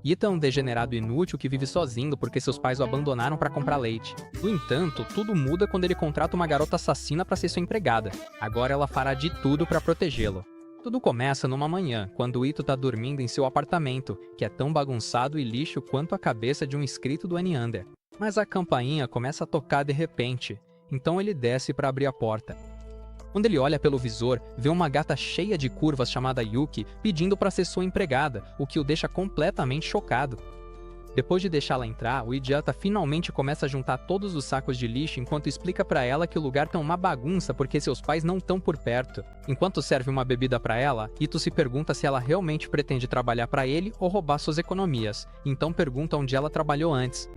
Ito é um degenerado inútil que vive sozinho porque seus pais o abandonaram para comprar leite. No entanto, tudo muda quando ele contrata uma garota assassina para ser sua empregada. Agora ela fará de tudo para protegê-lo. Tudo começa numa manhã, quando Ito tá dormindo em seu apartamento, que é tão bagunçado e lixo quanto a cabeça de um escrito do Eniander. Mas a campainha começa a tocar de repente, então ele desce para abrir a porta. Quando ele olha pelo visor, vê uma gata cheia de curvas chamada Yuki pedindo para ser sua empregada, o que o deixa completamente chocado. Depois de deixá-la entrar, o idiota finalmente começa a juntar todos os sacos de lixo enquanto explica para ela que o lugar tá uma bagunça porque seus pais não estão por perto. Enquanto serve uma bebida para ela, Ito se pergunta se ela realmente pretende trabalhar para ele ou roubar suas economias, então pergunta onde ela trabalhou antes.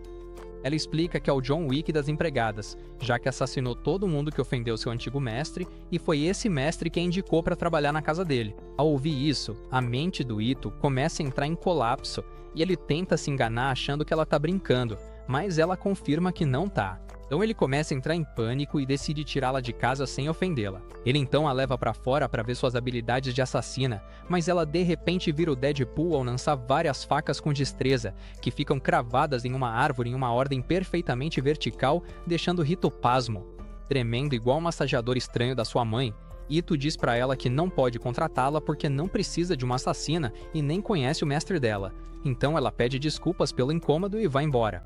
Ela explica que é o John Wick das empregadas, já que assassinou todo mundo que ofendeu seu antigo mestre e foi esse mestre quem indicou para trabalhar na casa dele. Ao ouvir isso, a mente do Ito começa a entrar em colapso e ele tenta se enganar achando que ela tá brincando, mas ela confirma que não tá. Então ele começa a entrar em pânico e decide tirá-la de casa sem ofendê-la. Ele então a leva para fora para ver suas habilidades de assassina, mas ela de repente vira o Deadpool ao lançar várias facas com destreza, que ficam cravadas em uma árvore em uma ordem perfeitamente vertical, deixando Rito pasmo. Tremendo igual um massageador estranho da sua mãe, Ito diz para ela que não pode contratá-la porque não precisa de uma assassina e nem conhece o mestre dela. Então ela pede desculpas pelo incômodo e vai embora.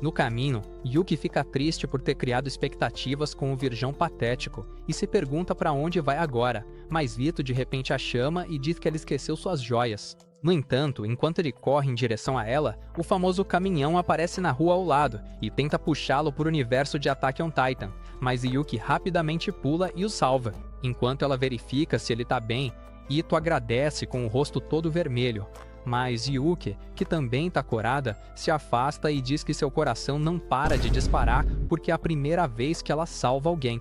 No caminho, Yuki fica triste por ter criado expectativas com o virgão patético e se pergunta para onde vai agora, mas Vito de repente a chama e diz que ela esqueceu suas joias. No entanto, enquanto ele corre em direção a ela, o famoso caminhão aparece na rua ao lado e tenta puxá-lo para o universo de Attack on Titan, mas Yuki rapidamente pula e o salva. Enquanto ela verifica se ele tá bem, Ito agradece com o rosto todo vermelho. Mas Yuki, que também tá corada, se afasta e diz que seu coração não para de disparar porque é a primeira vez que ela salva alguém.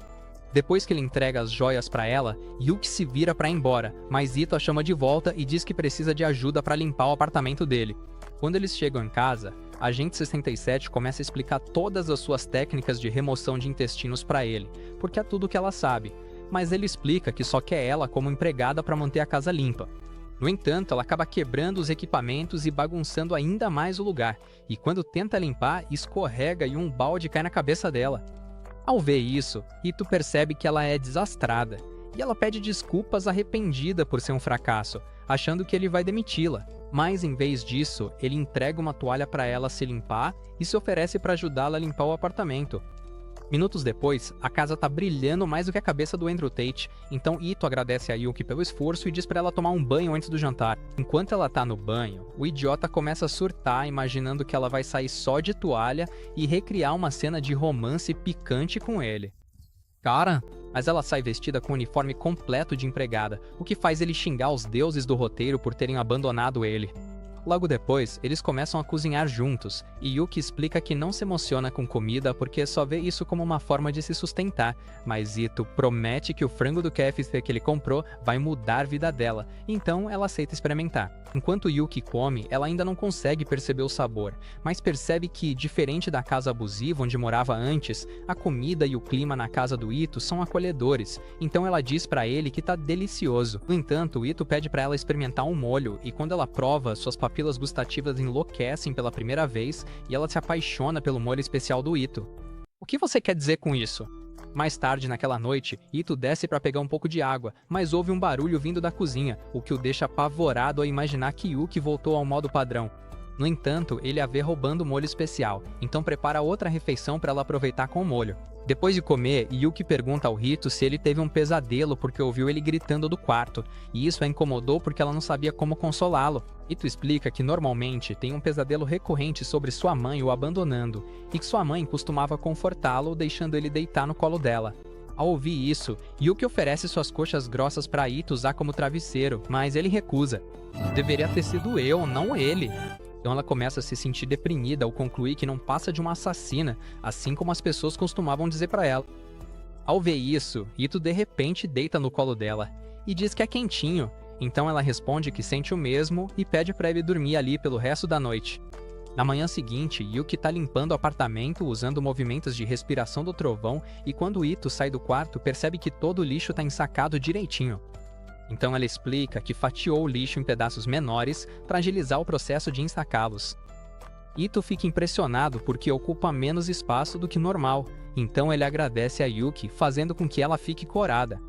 Depois que ele entrega as joias para ela, Yuki se vira para ir embora, mas Ito a chama de volta e diz que precisa de ajuda para limpar o apartamento dele. Quando eles chegam em casa, Agente 67 começa a explicar todas as suas técnicas de remoção de intestinos para ele, porque é tudo que ela sabe, mas ele explica que só quer ela como empregada para manter a casa limpa. No entanto, ela acaba quebrando os equipamentos e bagunçando ainda mais o lugar, e quando tenta limpar, escorrega e um balde cai na cabeça dela. Ao ver isso, Ito percebe que ela é desastrada, e ela pede desculpas arrependida por ser um fracasso, achando que ele vai demiti-la. Mas em vez disso, ele entrega uma toalha para ela se limpar e se oferece para ajudá-la a limpar o apartamento. Minutos depois, a casa tá brilhando mais do que a cabeça do Andrew Tate, então Ito agradece a Yuki pelo esforço e diz pra ela tomar um banho antes do jantar. Enquanto ela tá no banho, o idiota começa a surtar, imaginando que ela vai sair só de toalha e recriar uma cena de romance picante com ele. Cara, mas ela sai vestida com o uniforme completo de empregada, o que faz ele xingar os deuses do roteiro por terem abandonado ele. Logo depois, eles começam a cozinhar juntos, e Yuki explica que não se emociona com comida porque só vê isso como uma forma de se sustentar, mas Ito promete que o frango do KFC que ele comprou vai mudar a vida dela, então ela aceita experimentar. Enquanto Yuki come, ela ainda não consegue perceber o sabor, mas percebe que, diferente da casa abusiva onde morava antes, a comida e o clima na casa do Ito são acolhedores, então ela diz pra ele que tá delicioso. No entanto, Ito pede pra ela experimentar um molho, e quando ela prova, suas papilas gustativas enlouquecem pela primeira vez e ela se apaixona pelo molho especial do Ito. O que você quer dizer com isso? Mais tarde naquela noite, Ito desce para pegar um pouco de água, mas ouve um barulho vindo da cozinha, o que o deixa apavorado ao imaginar que Yuki voltou ao modo padrão. No entanto, ele a vê roubando o molho especial, então prepara outra refeição para ela aproveitar com o molho. Depois de comer, Yuki pergunta ao Rito se ele teve um pesadelo porque ouviu ele gritando do quarto, e isso a incomodou porque ela não sabia como consolá-lo. Rito explica que normalmente tem um pesadelo recorrente sobre sua mãe o abandonando, e que sua mãe costumava confortá-lo deixando ele deitar no colo dela. Ao ouvir isso, Yuki oferece suas coxas grossas para Ito usar como travesseiro, mas ele recusa. Deveria ter sido eu, não ele. Então ela começa a se sentir deprimida ao concluir que não passa de uma assassina, assim como as pessoas costumavam dizer pra ela. Ao ver isso, Ito de repente deita no colo dela e diz que é quentinho, então ela responde que sente o mesmo e pede pra ele dormir ali pelo resto da noite. Na manhã seguinte, Yuki tá limpando o apartamento usando movimentos de respiração do trovão e quando Ito sai do quarto percebe que todo o lixo tá ensacado direitinho. Então ela explica que fatiou o lixo em pedaços menores para agilizar o processo de ensacá-los. Ito fica impressionado porque ocupa menos espaço do que normal, então ele agradece a Yuki, fazendo com que ela fique corada.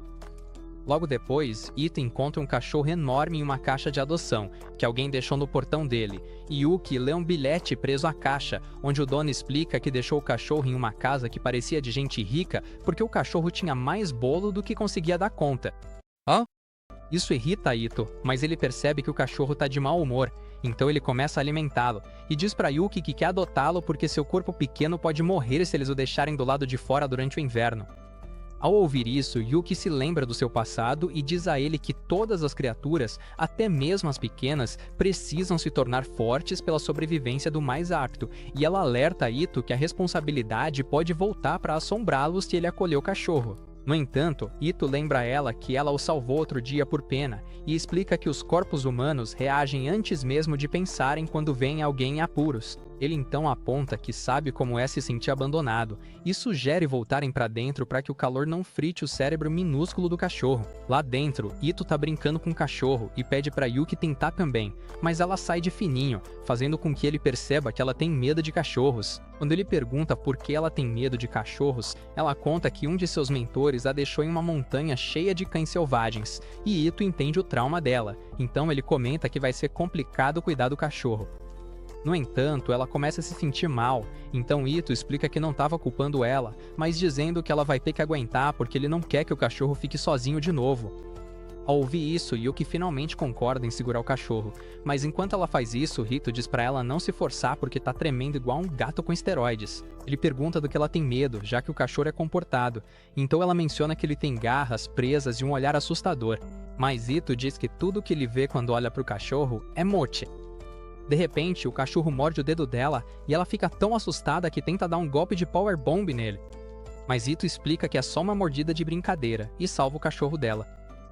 Logo depois, Ito encontra um cachorro enorme em uma caixa de adoção, que alguém deixou no portão dele, e Yuki lê um bilhete preso à caixa, onde o dono explica que deixou o cachorro em uma casa que parecia de gente rica porque o cachorro tinha mais bolo do que conseguia dar conta. Hã? Isso irrita Ito, mas ele percebe que o cachorro tá de mau humor, então ele começa a alimentá-lo, e diz pra Yuki que quer adotá-lo porque seu corpo pequeno pode morrer se eles o deixarem do lado de fora durante o inverno. Ao ouvir isso, Yuki se lembra do seu passado e diz a ele que todas as criaturas, até mesmo as pequenas, precisam se tornar fortes pela sobrevivência do mais apto, e ela alerta Ito que a responsabilidade pode voltar para assombrá-los se ele acolher o cachorro. No entanto, Ito lembra a ela que ela o salvou outro dia por pena, e explica que os corpos humanos reagem antes mesmo de pensarem quando veem alguém em apuros. Ele então aponta que sabe como é se sentir abandonado, e sugere voltarem para dentro para que o calor não frite o cérebro minúsculo do cachorro. Lá dentro, Ito tá brincando com o cachorro e pede para Yuki tentar também, mas ela sai de fininho, fazendo com que ele perceba que ela tem medo de cachorros. Quando ele pergunta por que ela tem medo de cachorros, ela conta que um de seus mentores a deixou em uma montanha cheia de cães selvagens, e Ito entende o trauma dela, então ele comenta que vai ser complicado cuidar do cachorro. No entanto, ela começa a se sentir mal, então Ito explica que não estava culpando ela, mas dizendo que ela vai ter que aguentar porque ele não quer que o cachorro fique sozinho de novo. Ao ouvir isso, Yuki finalmente concorda em segurar o cachorro, mas enquanto ela faz isso, Ito diz pra ela não se forçar porque tá tremendo igual um gato com esteroides. Ele pergunta do que ela tem medo, já que o cachorro é comportado, então ela menciona que ele tem garras, presas e um olhar assustador, mas Ito diz que tudo que ele vê quando olha pro cachorro é moche. De repente, o cachorro morde o dedo dela e ela fica tão assustada que tenta dar um golpe de power bomb nele. Mas Ito explica que é só uma mordida de brincadeira e salva o cachorro dela.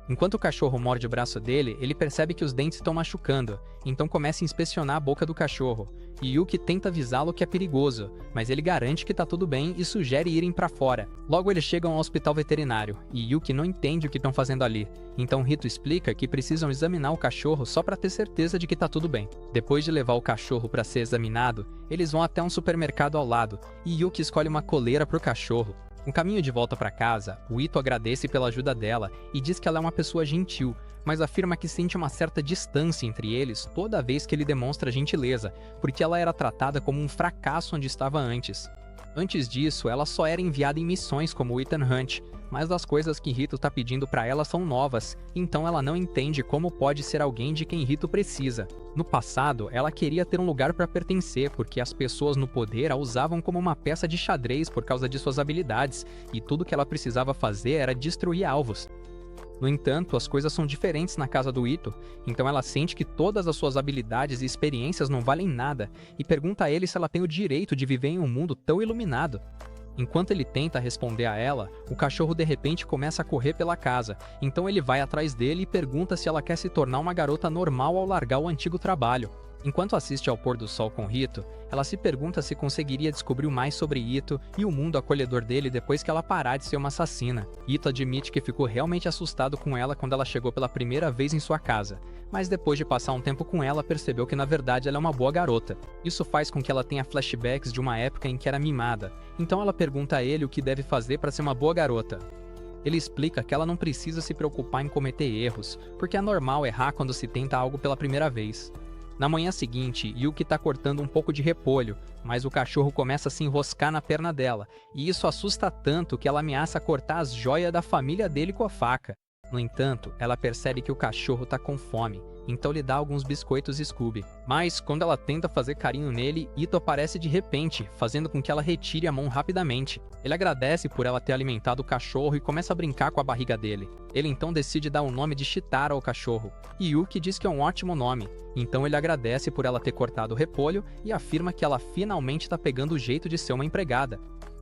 Enquanto o cachorro morde o braço dele, ele percebe que os dentes estão machucando, então começa a inspecionar a boca do cachorro. E Yuki tenta avisá-lo que é perigoso, mas ele garante que tá tudo bem e sugere irem pra fora. Logo eles chegam ao hospital veterinário, e Yuki não entende o que estão fazendo ali. Então Rito explica que precisam examinar o cachorro só pra ter certeza de que tá tudo bem. Depois de levar o cachorro pra ser examinado, eles vão até um supermercado ao lado, e Yuki escolhe uma coleira pro cachorro. No caminho de volta para casa, o Ito agradece pela ajuda dela e diz que ela é uma pessoa gentil, mas afirma que sente uma certa distância entre eles toda vez que ele demonstra gentileza, porque ela era tratada como um fracasso onde estava antes. Antes disso, ela só era enviada em missões como Ethan Hunt, mas as coisas que Rito tá pedindo para ela são novas, então ela não entende como pode ser alguém de quem Rito precisa. No passado, ela queria ter um lugar para pertencer, porque as pessoas no poder a usavam como uma peça de xadrez por causa de suas habilidades, e tudo que ela precisava fazer era destruir alvos. No entanto, as coisas são diferentes na casa do Ito, então ela sente que todas as suas habilidades e experiências não valem nada, e pergunta a ele se ela tem o direito de viver em um mundo tão iluminado. Enquanto ele tenta responder a ela, o cachorro de repente começa a correr pela casa, então ele vai atrás dele e pergunta se ela quer se tornar uma garota normal ao largar o antigo trabalho. Enquanto assiste ao pôr do sol com Rito, ela se pergunta se conseguiria descobrir mais sobre Ito e o mundo acolhedor dele depois que ela parar de ser uma assassina. Ito admite que ficou realmente assustado com ela quando ela chegou pela primeira vez em sua casa, mas depois de passar um tempo com ela, percebeu que na verdade ela é uma boa garota. Isso faz com que ela tenha flashbacks de uma época em que era mimada, então ela pergunta a ele o que deve fazer para ser uma boa garota. Ele explica que ela não precisa se preocupar em cometer erros, porque é normal errar quando se tenta algo pela primeira vez. Na manhã seguinte, Yuki tá cortando um pouco de repolho, mas o cachorro começa a se enroscar na perna dela, e isso assusta tanto que ela ameaça cortar as joias da família dele com a faca. No entanto, ela percebe que o cachorro tá com fome, então lhe dá alguns biscoitos Scooby. Mas, quando ela tenta fazer carinho nele, Ito aparece de repente, fazendo com que ela retire a mão rapidamente. Ele agradece por ela ter alimentado o cachorro e começa a brincar com a barriga dele. Ele então decide dar o nome de Chitara ao cachorro, e Yuki diz que é um ótimo nome. Então ele agradece por ela ter cortado o repolho e afirma que ela finalmente tá pegando o jeito de ser uma empregada.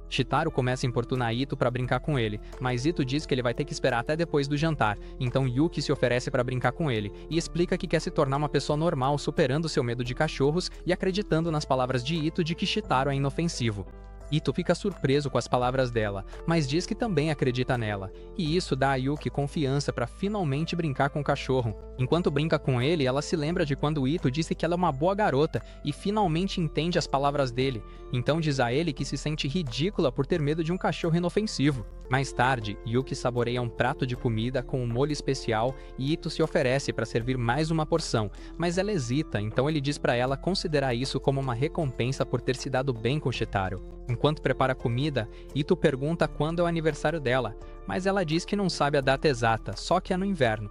Shitaro começa a importunar Ito para brincar com ele, mas Ito diz que ele vai ter que esperar até depois do jantar, então Yuki se oferece para brincar com ele, e explica que quer se tornar uma pessoa normal superando seu medo de cachorros e acreditando nas palavras de Ito de que Shitaro é inofensivo. Ito fica surpreso com as palavras dela, mas diz que também acredita nela, e isso dá a Yuki confiança para finalmente brincar com o cachorro. Enquanto brinca com ele, ela se lembra de quando Ito disse que ela é uma boa garota e finalmente entende as palavras dele, então diz a ele que se sente ridícula por ter medo de um cachorro inofensivo. Mais tarde, Yuki saboreia um prato de comida com um molho especial e Ito se oferece para servir mais uma porção, mas ela hesita, então ele diz para ela considerar isso como uma recompensa por ter se dado bem com Shitaro. Enquanto prepara a comida, Ito pergunta quando é o aniversário dela, mas ela diz que não sabe a data exata, só que é no inverno.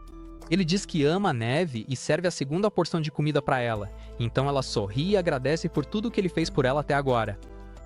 Ele diz que ama a neve e serve a segunda porção de comida para ela, então ela sorri e agradece por tudo que ele fez por ela até agora.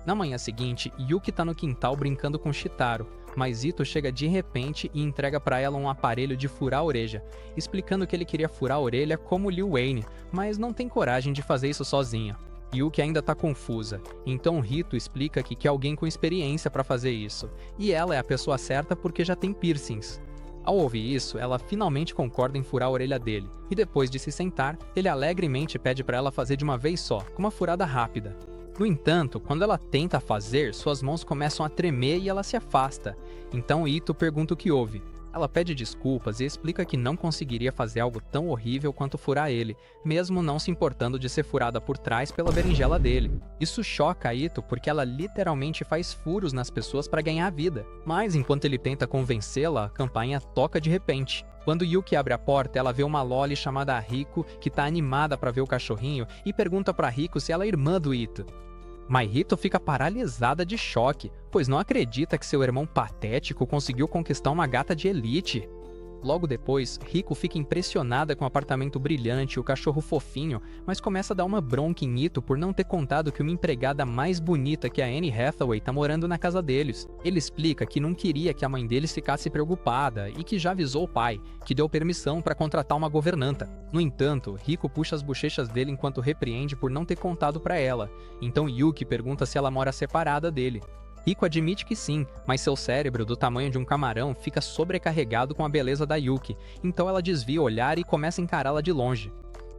Na manhã seguinte, Yuki tá no quintal brincando com Shitaro, mas Ito chega de repente e entrega para ela um aparelho de furar a orelha, explicando que ele queria furar a orelha como Lil Wayne, mas não tem coragem de fazer isso sozinha. Yuki ainda tá confusa, então Rito explica que quer alguém com experiência para fazer isso, e ela é a pessoa certa porque já tem piercings. Ao ouvir isso, ela finalmente concorda em furar a orelha dele, e depois de se sentar, ele alegremente pede para ela fazer de uma vez só, com uma furada rápida. No entanto, quando ela tenta fazer, suas mãos começam a tremer e ela se afasta. Então Ito pergunta o que houve. Ela pede desculpas e explica que não conseguiria fazer algo tão horrível quanto furar ele, mesmo não se importando de ser furada por trás pela berinjela dele. Isso choca a Ito porque ela literalmente faz furos nas pessoas para ganhar vida. Mas enquanto ele tenta convencê-la, a campainha toca de repente. Quando Yuki abre a porta, ela vê uma loli chamada Riko que tá animada para ver o cachorrinho e pergunta para Riko se ela é irmã do Ito. Mahito fica paralisada de choque, pois não acredita que seu irmão patético conseguiu conquistar uma gata de elite. Logo depois, Riko fica impressionada com o apartamento brilhante e o cachorro fofinho, mas começa a dar uma bronca em Ito por não ter contado que uma empregada mais bonita que a Anne Hathaway tá morando na casa deles. Ele explica que não queria que a mãe deles ficasse preocupada e que já avisou o pai, que deu permissão para contratar uma governanta. No entanto, Riko puxa as bochechas dele enquanto repreende por não ter contado para ela. Então Yuki pergunta se ela mora separada dele. Riko admite que sim, mas seu cérebro, do tamanho de um camarão, fica sobrecarregado com a beleza da Yuki, então ela desvia o olhar e começa a encará-la de longe.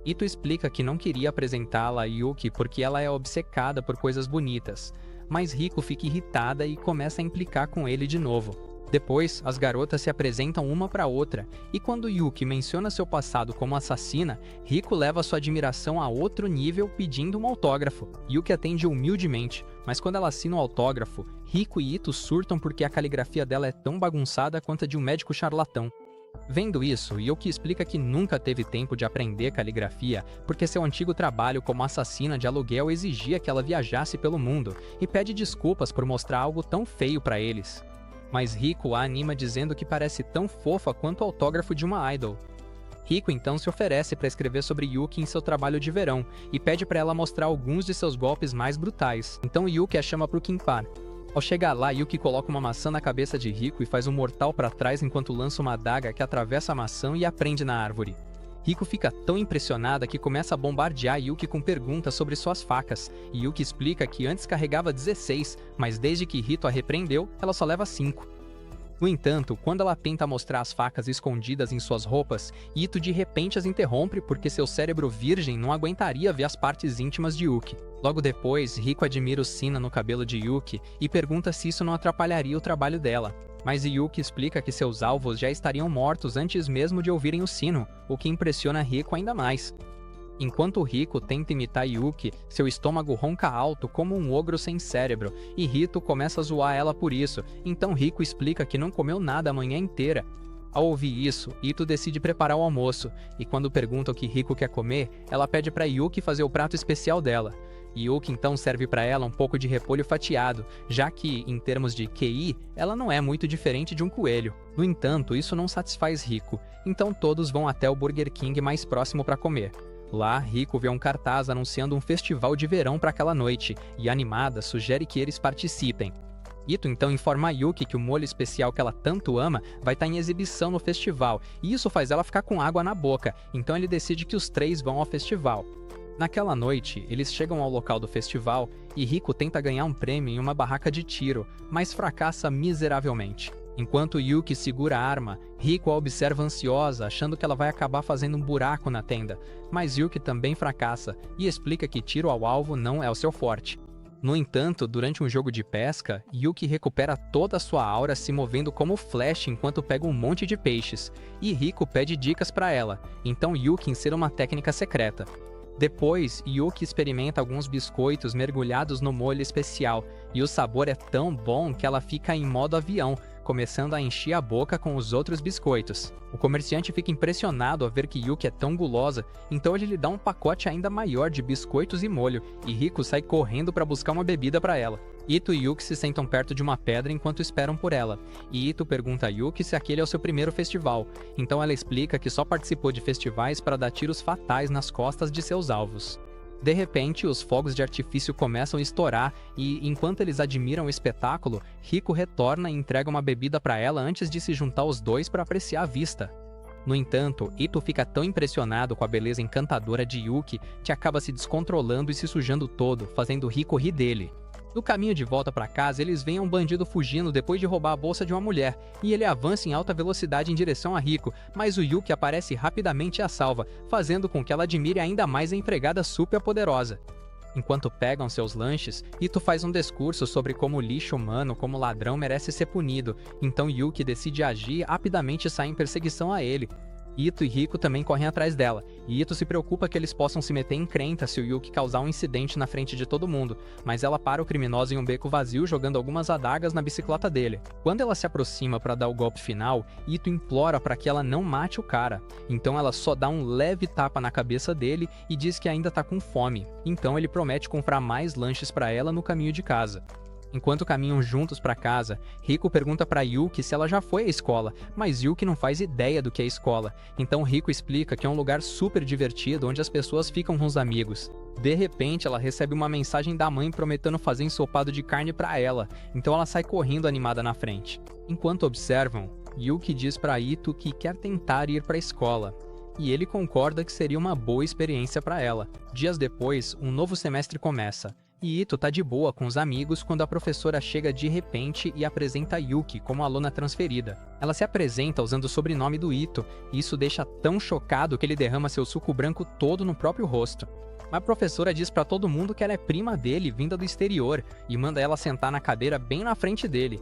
Ito explica que não queria apresentá-la a Yuki porque ela é obcecada por coisas bonitas, mas Riko fica irritada e começa a implicar com ele de novo. Depois, as garotas se apresentam uma para outra, e quando Yuki menciona seu passado como assassina, Riko leva sua admiração a outro nível pedindo um autógrafo. Yuki atende humildemente, mas quando ela assina o autógrafo, Riko e Ito surtam porque a caligrafia dela é tão bagunçada quanto a de um médico charlatão. Vendo isso, Yuki explica que nunca teve tempo de aprender caligrafia porque seu antigo trabalho como assassina de aluguel exigia que ela viajasse pelo mundo, e pede desculpas por mostrar algo tão feio para eles. Mas Riko a anima dizendo que parece tão fofa quanto o autógrafo de uma idol. Riko então se oferece para escrever sobre Yuki em seu trabalho de verão e pede para ela mostrar alguns de seus golpes mais brutais. Então Yuki a chama pro Kinpan. Ao chegar lá, Yuki coloca uma maçã na cabeça de Riko e faz um mortal para trás enquanto lança uma adaga que atravessa a maçã e a prende na árvore. Riko fica tão impressionada que começa a bombardear Yuki com perguntas sobre suas facas, e Yuki explica que antes carregava 16, mas desde que Rito a repreendeu, ela só leva 5. No entanto, quando ela tenta mostrar as facas escondidas em suas roupas, Ito de repente as interrompe porque seu cérebro virgem não aguentaria ver as partes íntimas de Yuki. Logo depois, Riko admira o sina no cabelo de Yuki e pergunta se isso não atrapalharia o trabalho dela. Mas Yuki explica que seus alvos já estariam mortos antes mesmo de ouvirem o sino, o que impressiona Riko ainda mais. Enquanto Riko tenta imitar Yuki, seu estômago ronca alto como um ogro sem cérebro, e Rito começa a zoar ela por isso, então Riko explica que não comeu nada a manhã inteira. Ao ouvir isso, Ito decide preparar o almoço, e quando pergunta o que Riko quer comer, ela pede para Yuki fazer o prato especial dela. Yuki então serve para ela um pouco de repolho fatiado, já que, em termos de QI, ela não é muito diferente de um coelho. No entanto, isso não satisfaz Riko, então todos vão até o Burger King mais próximo para comer. Lá, Riko vê um cartaz anunciando um festival de verão para aquela noite, e animada sugere que eles participem. Ito então informa a Yuki que o molho especial que ela tanto ama vai estar em exibição no festival, e isso faz ela ficar com água na boca, então ele decide que os três vão ao festival. Naquela noite, eles chegam ao local do festival e Riko tenta ganhar um prêmio em uma barraca de tiro, mas fracassa miseravelmente. Enquanto Yuki segura a arma, Riko a observa ansiosa, achando que ela vai acabar fazendo um buraco na tenda, mas Yuki também fracassa e explica que tiro ao alvo não é o seu forte. No entanto, durante um jogo de pesca, Yuki recupera toda a sua aura se movendo como Flash enquanto pega um monte de peixes, e Rico pede dicas para ela, então Yuki insere uma técnica secreta. Depois, Yuki experimenta alguns biscoitos mergulhados no molho especial, e o sabor é tão bom que ela fica em modo avião, começando a encher a boca com os outros biscoitos. O comerciante fica impressionado ao ver que Yuki é tão gulosa, então ele lhe dá um pacote ainda maior de biscoitos e molho, e Rico sai correndo para buscar uma bebida para ela. Ito e Yuki se sentam perto de uma pedra enquanto esperam por ela, e Ito pergunta a Yuki se aquele é o seu primeiro festival, então ela explica que só participou de festivais para dar tiros fatais nas costas de seus alvos. De repente, os fogos de artifício começam a estourar e, enquanto eles admiram o espetáculo, Rico retorna e entrega uma bebida para ela antes de se juntar os dois para apreciar a vista. No entanto, Ito fica tão impressionado com a beleza encantadora de Yuki que acaba se descontrolando e se sujando todo, fazendo Rico rir dele. No caminho de volta para casa, eles veem um bandido fugindo depois de roubar a bolsa de uma mulher, e ele avança em alta velocidade em direção a Rico, mas o Yuki aparece rapidamente e a salva, fazendo com que ela admire ainda mais a empregada super poderosa. Enquanto pegam seus lanches, Ito faz um discurso sobre como o lixo humano como ladrão merece ser punido, então Yuki decide agir e rapidamente sai em perseguição a ele. Ito e Rico também correm atrás dela, e Ito se preocupa que eles possam se meter em encrenca se o Yuki causar um incidente na frente de todo mundo, mas ela para o criminoso em um beco vazio jogando algumas adagas na bicicleta dele. Quando ela se aproxima para dar o golpe final, Ito implora para que ela não mate o cara, então ela só dá um leve tapa na cabeça dele e diz que ainda tá com fome, então ele promete comprar mais lanches para ela no caminho de casa. Enquanto caminham juntos para casa, Rico pergunta para Yuki se ela já foi à escola, mas Yuki não faz ideia do que é escola, então Rico explica que é um lugar super divertido onde as pessoas ficam com os amigos. De repente, ela recebe uma mensagem da mãe prometendo fazer ensopado de carne para ela, então ela sai correndo animada na frente. Enquanto observam, Yuki diz para Ito que quer tentar ir para a escola, e ele concorda que seria uma boa experiência para ela. Dias depois, um novo semestre começa, e Ito tá de boa com os amigos quando a professora chega de repente e apresenta Yuki como aluna transferida. Ela se apresenta usando o sobrenome do Ito, e isso deixa tão chocado que ele derrama seu suco branco todo no próprio rosto. A professora diz pra todo mundo que ela é prima dele, vinda do exterior, e manda ela sentar na cadeira bem na frente dele.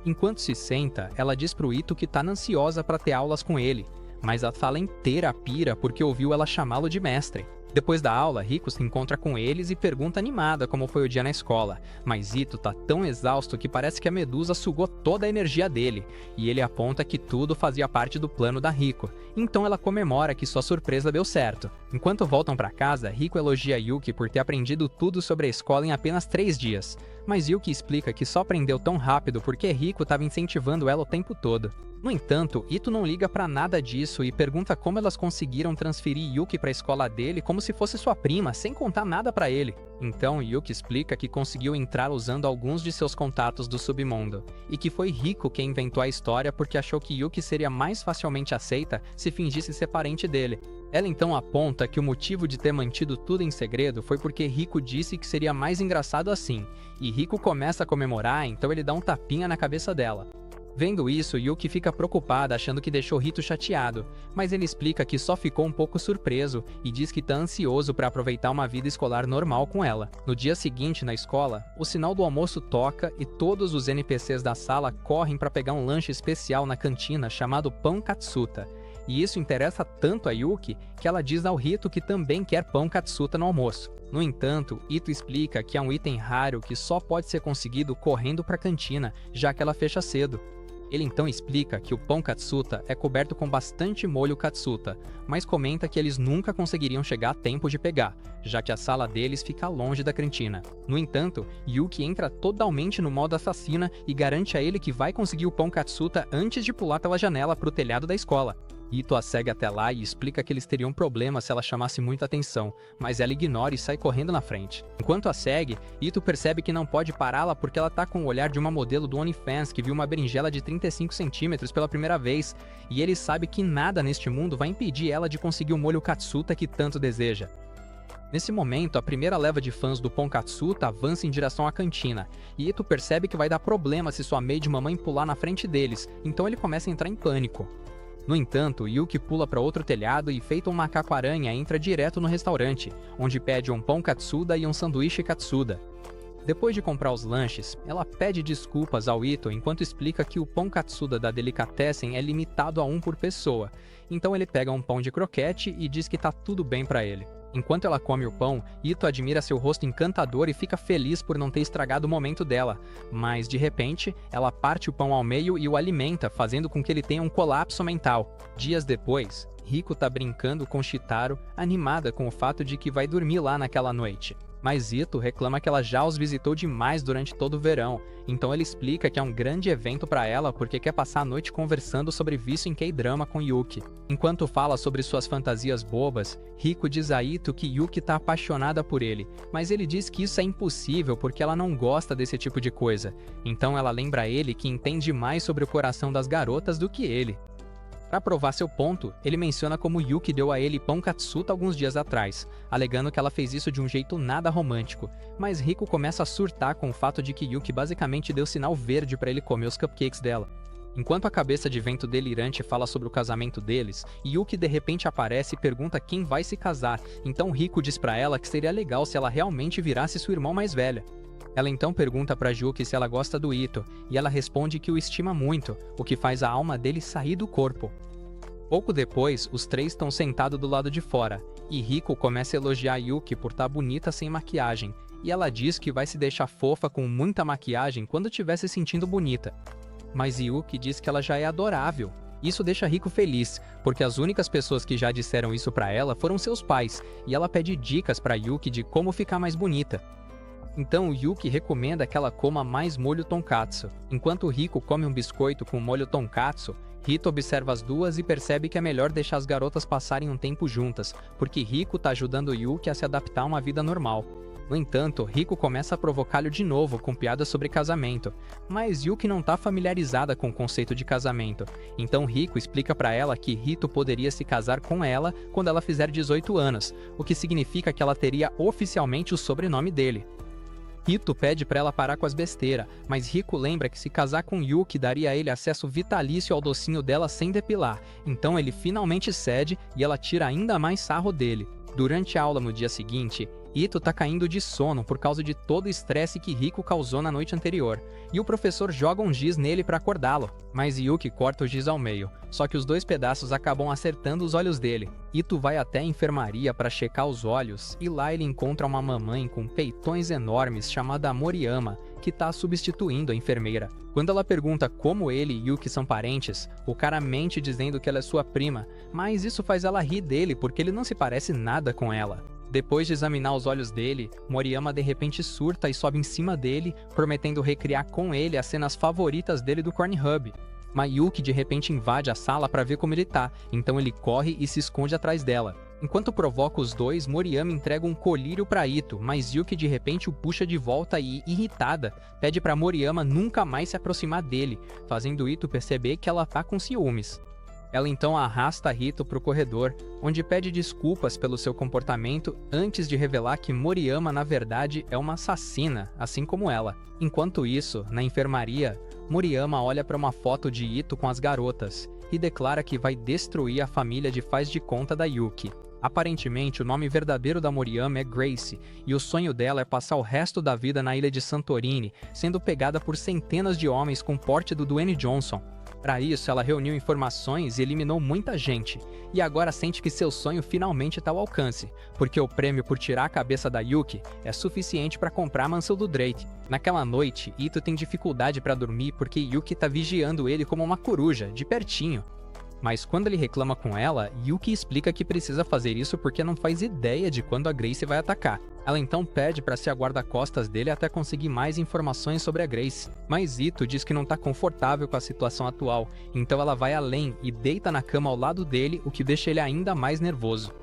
Enquanto se senta, ela diz pro Ito que tá ansiosa pra ter aulas com ele, mas a sala inteira pira porque ouviu ela chamá-lo de mestre. Depois da aula, Rico se encontra com eles e pergunta animada como foi o dia na escola, mas Ito tá tão exausto que parece que a medusa sugou toda a energia dele, e ele aponta que tudo fazia parte do plano da Rico, então ela comemora que sua surpresa deu certo. Enquanto voltam para casa, Rico elogia Yuki por ter aprendido tudo sobre a escola em apenas 3 dias, mas Yuki explica que só aprendeu tão rápido porque Rico estava incentivando ela o tempo todo. No entanto, Ito não liga pra nada disso e pergunta como elas conseguiram transferir Yuki pra escola dele como se fosse sua prima, sem contar nada pra ele. Então, Yuki explica que conseguiu entrar usando alguns de seus contatos do submundo, e que foi Rico quem inventou a história porque achou que Yuki seria mais facilmente aceita se fingisse ser parente dele. Ela então aponta que o motivo de ter mantido tudo em segredo foi porque Rico disse que seria mais engraçado assim, e Rico começa a comemorar, então ele dá um tapinha na cabeça dela. Vendo isso, Yuki fica preocupada achando que deixou Rito chateado, mas ele explica que só ficou um pouco surpreso e diz que tá ansioso para aproveitar uma vida escolar normal com ela. No dia seguinte, na escola, o sinal do almoço toca e todos os NPCs da sala correm para pegar um lanche especial na cantina chamado Pão Katsuta. E isso interessa tanto a Yuki que ela diz ao Rito que também quer Pão Katsuta no almoço. No entanto, Ito explica que é um item raro que só pode ser conseguido correndo para a cantina, já que ela fecha cedo. Ele então explica que o pão Katsuta é coberto com bastante molho Katsuta, mas comenta que eles nunca conseguiriam chegar a tempo de pegar, já que a sala deles fica longe da cantina. No entanto, Yuki entra totalmente no modo assassina e garante a ele que vai conseguir o pão Katsuta antes de pular pela janela para o telhado da escola. Ito a segue até lá e explica que eles teriam problema se ela chamasse muita atenção, mas ela ignora e sai correndo na frente. Enquanto a segue, Ito percebe que não pode pará-la porque ela tá com o olhar de uma modelo do OnlyFans que viu uma berinjela de 35 centímetros pela primeira vez, e ele sabe que nada neste mundo vai impedir ela de conseguir o molho Katsuta que tanto deseja. Nesse momento, a primeira leva de fãs do Pão Katsuta avança em direção à cantina, e Ito percebe que vai dar problema se sua maid mamãe pular na frente deles, então ele começa a entrar em pânico. No entanto, Yuki pula para outro telhado e, feito um macaco-aranha, entra direto no restaurante, onde pede um pão Katsuda e um sanduíche Katsuda. Depois de comprar os lanches, ela pede desculpas ao Ito enquanto explica que o pão Katsuda da Delicatessen é limitado a um por pessoa. Então ele pega um pão de croquete e diz que tá tudo bem pra ele. Enquanto ela come o pão, Ito admira seu rosto encantador e fica feliz por não ter estragado o momento dela. Mas, de repente, ela parte o pão ao meio e o alimenta, fazendo com que ele tenha um colapso mental. Dias depois, Riko tá brincando com Shitaro, animada com o fato de que vai dormir lá naquela noite. Mas Ito reclama que ela já os visitou demais durante todo o verão, então ele explica que é um grande evento pra ela porque quer passar a noite conversando sobre vício em K-drama com Yuki. Enquanto fala sobre suas fantasias bobas, Riko diz a Ito que Yuki tá apaixonada por ele, mas ele diz que isso é impossível porque ela não gosta desse tipo de coisa. Então ela lembra a ele que entende mais sobre o coração das garotas do que ele. Para provar seu ponto, ele menciona como Yuki deu a ele pão Katsuta alguns dias atrás, alegando que ela fez isso de um jeito nada romântico, mas Riko começa a surtar com o fato de que Yuki basicamente deu sinal verde para ele comer os cupcakes dela. Enquanto a cabeça de vento delirante fala sobre o casamento deles, Yuki de repente aparece e pergunta quem vai se casar, então Riko diz para ela que seria legal se ela realmente virasse sua irmã mais velha. Ela então pergunta para Yuki se ela gosta do Ito, e ela responde que o estima muito, o que faz a alma dele sair do corpo. Pouco depois, os três estão sentados do lado de fora, e Riko começa a elogiar Yuki por estar bonita sem maquiagem, e ela diz que vai se deixar fofa com muita maquiagem quando estiver se sentindo bonita. Mas Yuki diz que ela já é adorável. Isso deixa Riko feliz, porque as únicas pessoas que já disseram isso para ela foram seus pais, e ela pede dicas para Yuki de como ficar mais bonita. Então Yuki recomenda que ela coma mais molho tonkatsu. Enquanto Riko come um biscoito com molho tonkatsu, Rito observa as duas e percebe que é melhor deixar as garotas passarem um tempo juntas, porque Riko tá ajudando Yuki a se adaptar a uma vida normal. No entanto, Riko começa a provocá-lo de novo com piadas sobre casamento, mas Yuki não tá familiarizada com o conceito de casamento, então Riko explica para ela que Rito poderia se casar com ela quando ela fizer 18 anos, o que significa que ela teria oficialmente o sobrenome dele. Rito pede pra ela parar com as besteiras, mas Riko lembra que se casar com Yuki daria a ele acesso vitalício ao docinho dela sem depilar, então ele finalmente cede e ela tira ainda mais sarro dele. Durante a aula no dia seguinte, Ito tá caindo de sono por causa de todo o estresse que Riko causou na noite anterior, e o professor joga um giz nele para acordá-lo, mas Yuki corta o giz ao meio, só que os dois pedaços acabam acertando os olhos dele. Ito vai até a enfermaria para checar os olhos, e lá ele encontra uma mamãe com peitões enormes chamada Moriyama, que tá substituindo a enfermeira. Quando ela pergunta como ele e Yuki são parentes, o cara mente dizendo que ela é sua prima, mas isso faz ela rir dele porque ele não se parece nada com ela. Depois de examinar os olhos dele, Moriyama de repente surta e sobe em cima dele, prometendo recriar com ele as cenas favoritas dele do Cornhub. Mayuki de repente invade a sala para ver como ele tá, então ele corre e se esconde atrás dela. Enquanto provoca os dois, Moriyama entrega um colírio para Ito, mas Yuki de repente o puxa de volta e, irritada, pede para Moriyama nunca mais se aproximar dele, fazendo Ito perceber que ela tá com ciúmes. Ela então arrasta Rito para o corredor, onde pede desculpas pelo seu comportamento antes de revelar que Moriyama na verdade é uma assassina, assim como ela. Enquanto isso, na enfermaria, Moriyama olha para uma foto de Ito com as garotas e declara que vai destruir a família de faz de conta da Yuki. Aparentemente, o nome verdadeiro da Moriyama é Grace, e o sonho dela é passar o resto da vida na ilha de Santorini, sendo pegada por centenas de homens com porte do Dwayne Johnson. Para isso, ela reuniu informações e eliminou muita gente, e agora sente que seu sonho finalmente está ao alcance, porque o prêmio por tirar a cabeça da Yuki é suficiente para comprar a mansão do Drake. Naquela noite, Ito tem dificuldade para dormir porque Yuki está vigiando ele como uma coruja, de pertinho. Mas quando ele reclama com ela, Yuki explica que precisa fazer isso porque não faz ideia de quando a Grace vai atacar. Ela então pede para ser a guarda-costas dele até conseguir mais informações sobre a Grace. Mas Ito diz que não está confortável com a situação atual, então ela vai além e deita na cama ao lado dele, o que deixa ele ainda mais nervoso.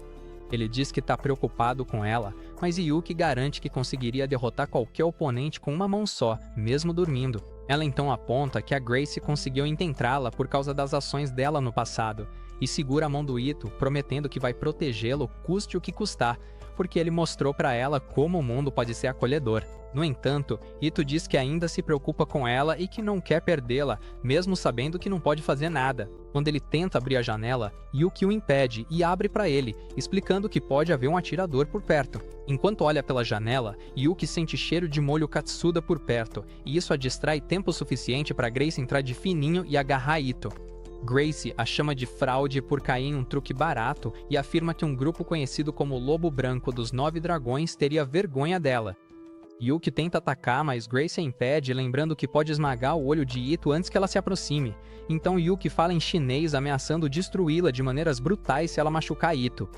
Ele diz que está preocupado com ela, mas Yuki garante que conseguiria derrotar qualquer oponente com uma mão só, mesmo dormindo. Ela então aponta que a Grace conseguiu encontrá-la por causa das ações dela no passado, e segura a mão do Ito, prometendo que vai protegê-lo custe o que custar, porque ele mostrou para ela como o mundo pode ser acolhedor. No entanto, Ito diz que ainda se preocupa com ela e que não quer perdê-la, mesmo sabendo que não pode fazer nada. Quando ele tenta abrir a janela, Yuki o impede e abre para ele, explicando que pode haver um atirador por perto. Enquanto olha pela janela, Yuki sente cheiro de molho katsuda por perto, e isso a distrai tempo suficiente para Grace entrar de fininho e agarrar Ito. Grace a chama de fraude por cair em um truque barato e afirma que um grupo conhecido como Lobo Branco dos 9 Dragões teria vergonha dela. Yuki tenta atacar, mas Grace a impede, lembrando que pode esmagar o olho de Ito antes que ela se aproxime. Então Yuki fala em chinês, ameaçando destruí-la de maneiras brutais se ela machucar Ito.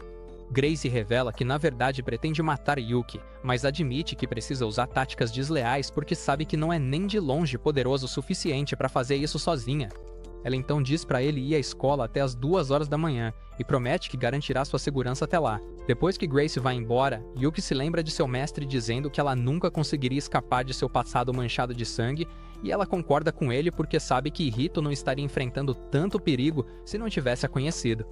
Grace revela que na verdade pretende matar Yuki, mas admite que precisa usar táticas desleais porque sabe que não é nem de longe poderoso o suficiente para fazer isso sozinha. Ela então diz para ele ir à escola até as 2 horas da manhã e promete que garantirá sua segurança até lá. Depois que Grace vai embora, Yuki se lembra de seu mestre dizendo que ela nunca conseguiria escapar de seu passado manchado de sangue, e ela concorda com ele porque sabe que Hito não estaria enfrentando tanto perigo se não tivesse a conhecido.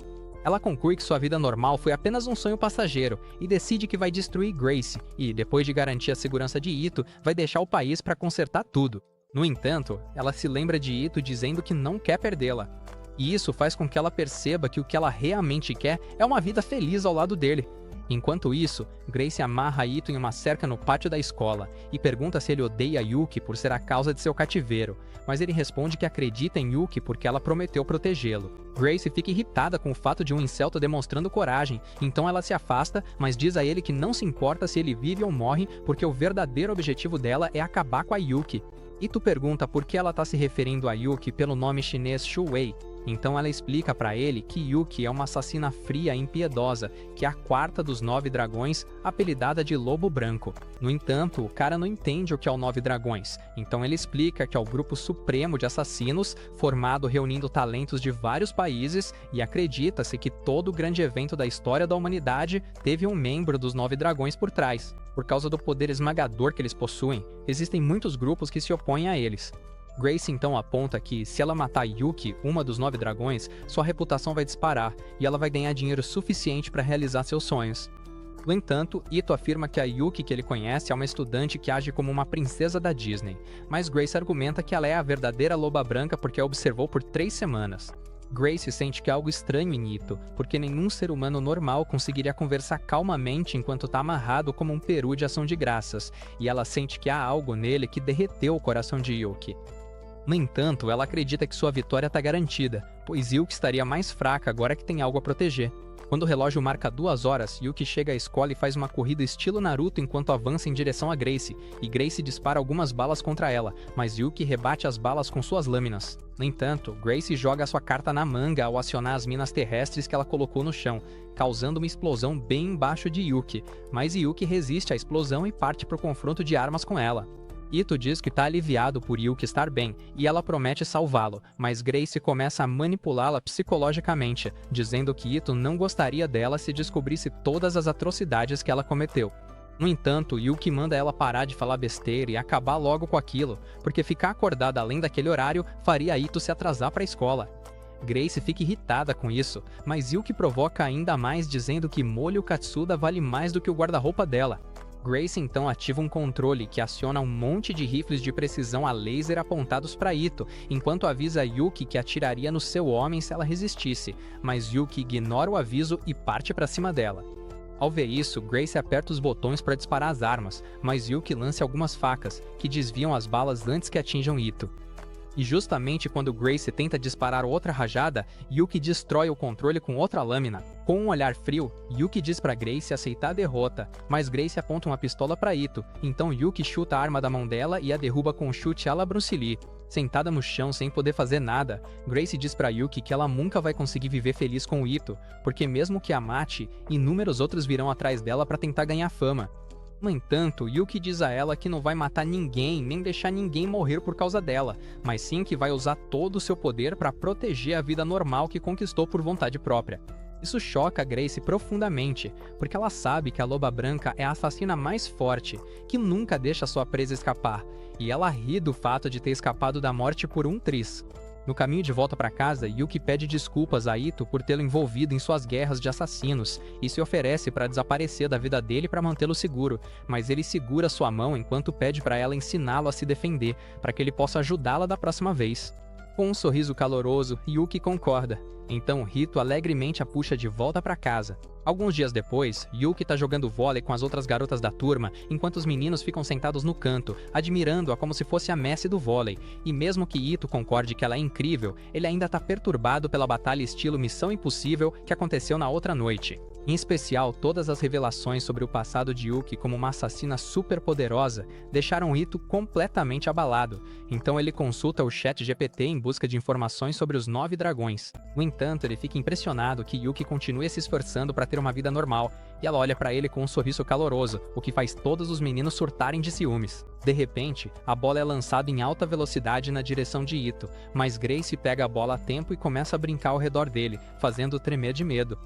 Ela conclui que sua vida normal foi apenas um sonho passageiro e decide que vai destruir Grace e, depois de garantir a segurança de Ito, vai deixar o país para consertar tudo. No entanto, ela se lembra de Ito dizendo que não quer perdê-la. E isso faz com que ela perceba que o que ela realmente quer é uma vida feliz ao lado dele. Enquanto isso, Grace amarra Ito em uma cerca no pátio da escola e pergunta se ele odeia Yuki por ser a causa de seu cativeiro, mas ele responde que acredita em Yuki porque ela prometeu protegê-lo. Grace fica irritada com o fato de um incelto demonstrando coragem, então ela se afasta, mas diz a ele que não se importa se ele vive ou morre porque o verdadeiro objetivo dela é acabar com a Yuki. Ito pergunta por que ela está se referindo a Yuki pelo nome chinês Shu Wei. Então ela explica para ele que Yuki é uma assassina fria e impiedosa, que é a 4ª dos 9 dragões, apelidada de Lobo Branco. No entanto, o cara não entende o que é o 9 dragões, então ele explica que é o grupo supremo de assassinos, formado reunindo talentos de vários países, e acredita-se que todo grande evento da história da humanidade teve um membro dos 9 dragões por trás. Por causa do poder esmagador que eles possuem, existem muitos grupos que se opõem a eles. Grace então aponta que, se ela matar Yuki, uma dos 9 dragões, sua reputação vai disparar e ela vai ganhar dinheiro suficiente para realizar seus sonhos. No entanto, Ito afirma que a Yuki que ele conhece é uma estudante que age como uma princesa da Disney, mas Grace argumenta que ela é a verdadeira Loba Branca porque a observou por 3 semanas. Grace sente que há algo estranho em Ito, porque nenhum ser humano normal conseguiria conversar calmamente enquanto está amarrado como um peru de ação de graças, e ela sente que há algo nele que derreteu o coração de Yuki. No entanto, ela acredita que sua vitória está garantida, pois Yuki estaria mais fraca agora que tem algo a proteger. Quando o relógio marca 2 horas, Yuki chega à escola e faz uma corrida estilo Naruto enquanto avança em direção a Grace, e Grace dispara algumas balas contra ela, mas Yuki rebate as balas com suas lâminas. No entanto, Grace joga sua carta na manga ao acionar as minas terrestres que ela colocou no chão, causando uma explosão bem embaixo de Yuki, mas Yuki resiste à explosão e parte para o confronto de armas com ela. Ito diz que está aliviado por Yuki estar bem, e ela promete salvá-lo, mas Grace começa a manipulá-la psicologicamente, dizendo que Ito não gostaria dela se descobrisse todas as atrocidades que ela cometeu. No entanto, Yuki manda ela parar de falar besteira e acabar logo com aquilo, porque ficar acordada além daquele horário faria Ito se atrasar para a escola. Grace fica irritada com isso, mas Yuki provoca ainda mais dizendo que molho katsuda vale mais do que o guarda-roupa dela. Grace então ativa um controle que aciona um monte de rifles de precisão a laser apontados para Ito, enquanto avisa Yuki que atiraria no seu homem se ela resistisse, mas Yuki ignora o aviso e parte para cima dela. Ao ver isso, Grace aperta os botões para disparar as armas, mas Yuki lança algumas facas, que desviam as balas antes que atinjam Ito. E justamente quando Grace tenta disparar outra rajada, Yuki destrói o controle com outra lâmina. Com um olhar frio, Yuki diz para Grace aceitar a derrota, mas Grace aponta uma pistola para Ito, então Yuki chuta a arma da mão dela e a derruba com um chute à la Bruce Lee. Sentada no chão sem poder fazer nada, Grace diz para Yuki que ela nunca vai conseguir viver feliz com o Ito, porque mesmo que a mate, inúmeros outros virão atrás dela para tentar ganhar fama. No entanto, Yuki diz a ela que não vai matar ninguém nem deixar ninguém morrer por causa dela, mas sim que vai usar todo o seu poder para proteger a vida normal que conquistou por vontade própria. Isso choca Grace profundamente, porque ela sabe que a Loba Branca é a assassina mais forte, que nunca deixa sua presa escapar, e ela ri do fato de ter escapado da morte por um triz. No caminho de volta para casa, Yuki pede desculpas a Ito por tê-lo envolvido em suas guerras de assassinos e se oferece para desaparecer da vida dele para mantê-lo seguro, mas ele segura sua mão enquanto pede para ela ensiná-lo a se defender, para que ele possa ajudá-la da próxima vez. Com um sorriso caloroso, Yuki concorda. Então Hito alegremente a puxa de volta para casa. Alguns dias depois, Yuki está jogando vôlei com as outras garotas da turma, enquanto os meninos ficam sentados no canto, admirando-a como se fosse a Messi do vôlei. E mesmo que Ito concorde que ela é incrível, ele ainda está perturbado pela batalha estilo Missão Impossível que aconteceu na outra noite. Em especial, todas as revelações sobre o passado de Yuki como uma assassina super poderosa deixaram Ito completamente abalado. Então ele consulta o chat GPT em busca de informações sobre os 9 dragões. No entanto, ele fica impressionado que Yuki continue se esforçando para ter uma vida normal, e ela olha para ele com um sorriso caloroso, o que faz todos os meninos surtarem de ciúmes. De repente, a bola é lançada em alta velocidade na direção de Ito, mas Grace pega a bola a tempo e começa a brincar ao redor dele, fazendo-o tremer de medo.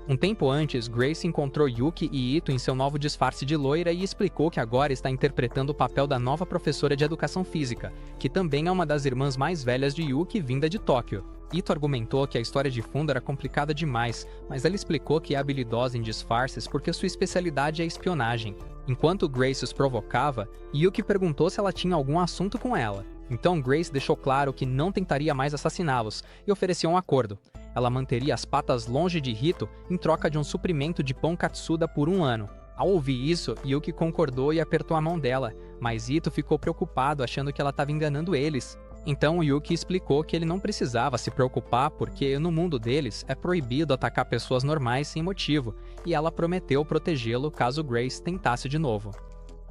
Um tempo antes, Grace encontrou Yuki e Ito em seu novo disfarce de loira e explicou que agora está interpretando o papel da nova professora de educação física, que também é uma das irmãs mais velhas de Yuki vinda de Tóquio. Ito argumentou que a história de fundo era complicada demais, mas ela explicou que é habilidosa em disfarces porque sua especialidade é espionagem. Enquanto Grace os provocava, Yuki perguntou se ela tinha algum assunto com ela. Então Grace deixou claro que não tentaria mais assassiná-los e ofereceu um acordo. Ela manteria as patas longe de Hito em troca de um suprimento de pão Katsuda por 1 ano. Ao ouvir isso, Yuki concordou e apertou a mão dela, mas Ito ficou preocupado achando que ela estava enganando eles. Então Yuki explicou que ele não precisava se preocupar porque no mundo deles é proibido atacar pessoas normais sem motivo, e ela prometeu protegê-lo caso Grace tentasse de novo.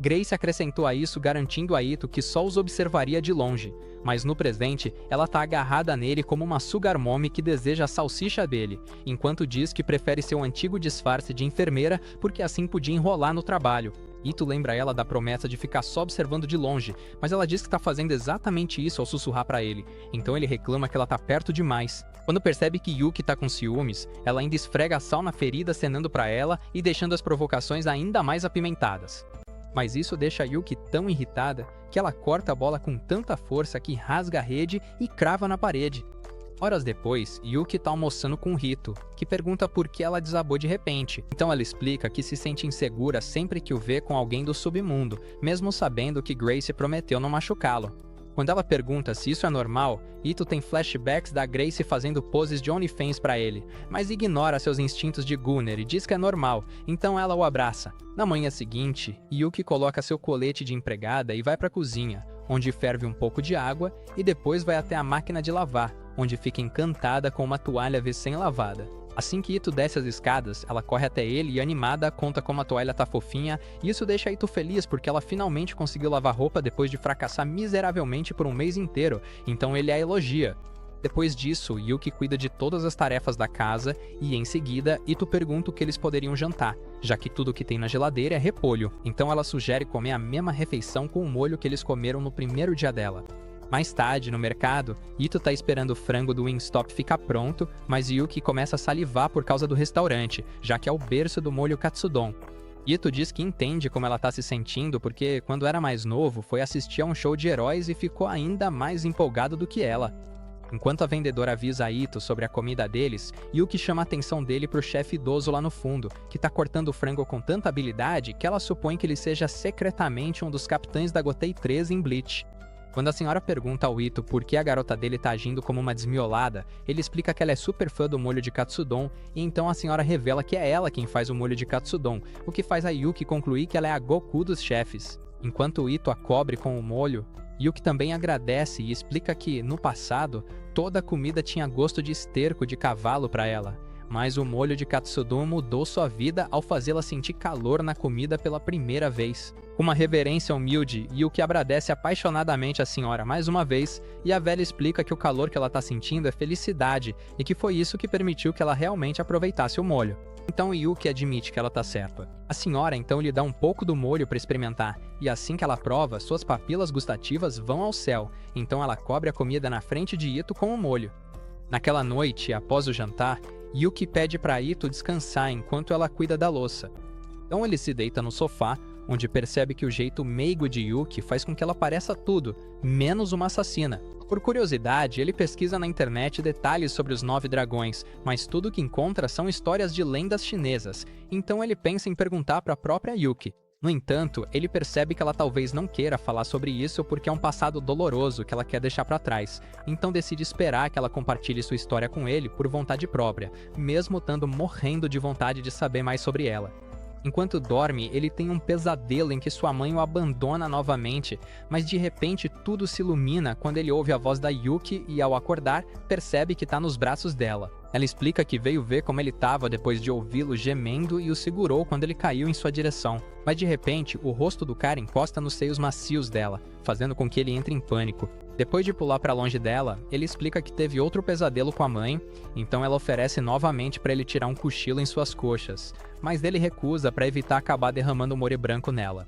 Grace acrescentou a isso garantindo a Ito que só os observaria de longe, mas no presente ela tá agarrada nele como uma sugar mommy que deseja a salsicha dele, enquanto diz que prefere seu antigo disfarce de enfermeira porque assim podia enrolar no trabalho. Ito lembra ela da promessa de ficar só observando de longe, mas ela diz que tá fazendo exatamente isso ao sussurrar pra ele, então ele reclama que ela tá perto demais. Quando percebe que Yuki tá com ciúmes, ela ainda esfrega sal na ferida acenando pra ela e deixando as provocações ainda mais apimentadas. Mas isso deixa Yuki tão irritada que ela corta a bola com tanta força que rasga a rede e crava na parede. Horas depois, Yuki tá almoçando com Hito, que pergunta por que ela desabou de repente. Então ela explica que se sente insegura sempre que o vê com alguém do submundo, mesmo sabendo que Grace prometeu não machucá-lo. Quando ela pergunta se isso é normal, Ito tem flashbacks da Grace fazendo poses de OnlyFans pra ele, mas ignora seus instintos de Gunner e diz que é normal, então ela o abraça. Na manhã seguinte, Yuki coloca seu colete de empregada e vai pra cozinha, onde ferve um pouco de água, e depois vai até a máquina de lavar, onde fica encantada com uma toalha recém-lavada. Assim que Ito desce as escadas, ela corre até ele e animada conta como a toalha tá fofinha, e isso deixa Ito feliz porque ela finalmente conseguiu lavar roupa depois de fracassar miseravelmente por um mês inteiro, então ele a elogia. Depois disso, Yuki cuida de todas as tarefas da casa e, em seguida, Ito pergunta o que eles poderiam jantar, já que tudo que tem na geladeira é repolho, então ela sugere comer a mesma refeição com o molho que eles comeram no primeiro dia dela. Mais tarde, no mercado, Ito tá esperando o frango do Wingstop ficar pronto, mas Yuki começa a salivar por causa do restaurante, já que é o berço do molho Katsudon. Ito diz que entende como ela tá se sentindo porque, quando era mais novo, foi assistir a um show de heróis e ficou ainda mais empolgado do que ela. Enquanto a vendedora avisa a Ito sobre a comida deles, Yuki chama a atenção dele pro chefe idoso lá no fundo, que tá cortando o frango com tanta habilidade que ela supõe que ele seja secretamente um dos capitães da Gotei 13 em Bleach. Quando a senhora pergunta ao Ito por que a garota dele tá agindo como uma desmiolada, ele explica que ela é super fã do molho de Katsudon, e então a senhora revela que é ela quem faz o molho de Katsudon, o que faz a Yuki concluir que ela é a Goku dos chefes. Enquanto o Ito a cobre com o molho, Yuki também agradece e explica que, no passado, toda a comida tinha gosto de esterco de cavalo para ela, mas o molho de Katsudon mudou sua vida ao fazê-la sentir calor na comida pela primeira vez. Com uma reverência humilde, Yuki agradece apaixonadamente a senhora mais uma vez, e a velha explica que o calor que ela está sentindo é felicidade e que foi isso que permitiu que ela realmente aproveitasse o molho. Então Yuki admite que ela tá certa. A senhora então lhe dá um pouco do molho para experimentar, e assim que ela prova, suas papilas gustativas vão ao céu, então ela cobre a comida na frente de Ito com o molho. Naquela noite, após o jantar, Yuki pede para Ito descansar enquanto ela cuida da louça. Então ele se deita no sofá, onde percebe que o jeito meigo de Yuki faz com que ela pareça tudo, menos uma assassina. Por curiosidade, ele pesquisa na internet detalhes sobre os 9 dragões, mas tudo que encontra são histórias de lendas chinesas, então ele pensa em perguntar para a própria Yuki. No entanto, ele percebe que ela talvez não queira falar sobre isso porque é um passado doloroso que ela quer deixar para trás, então decide esperar que ela compartilhe sua história com ele por vontade própria, mesmo estando morrendo de vontade de saber mais sobre ela. Enquanto dorme, ele tem um pesadelo em que sua mãe o abandona novamente, mas de repente tudo se ilumina quando ele ouve a voz da Yuki e, ao acordar, percebe que está nos braços dela. Ela explica que veio ver como ele estava depois de ouvi-lo gemendo e o segurou quando ele caiu em sua direção. Mas de repente, o rosto do cara encosta nos seios macios dela, fazendo com que ele entre em pânico. Depois de pular para longe dela, ele explica que teve outro pesadelo com a mãe, então ela oferece novamente para ele tirar um cochilo em suas coxas, mas ele recusa para evitar acabar derramando molho branco nela.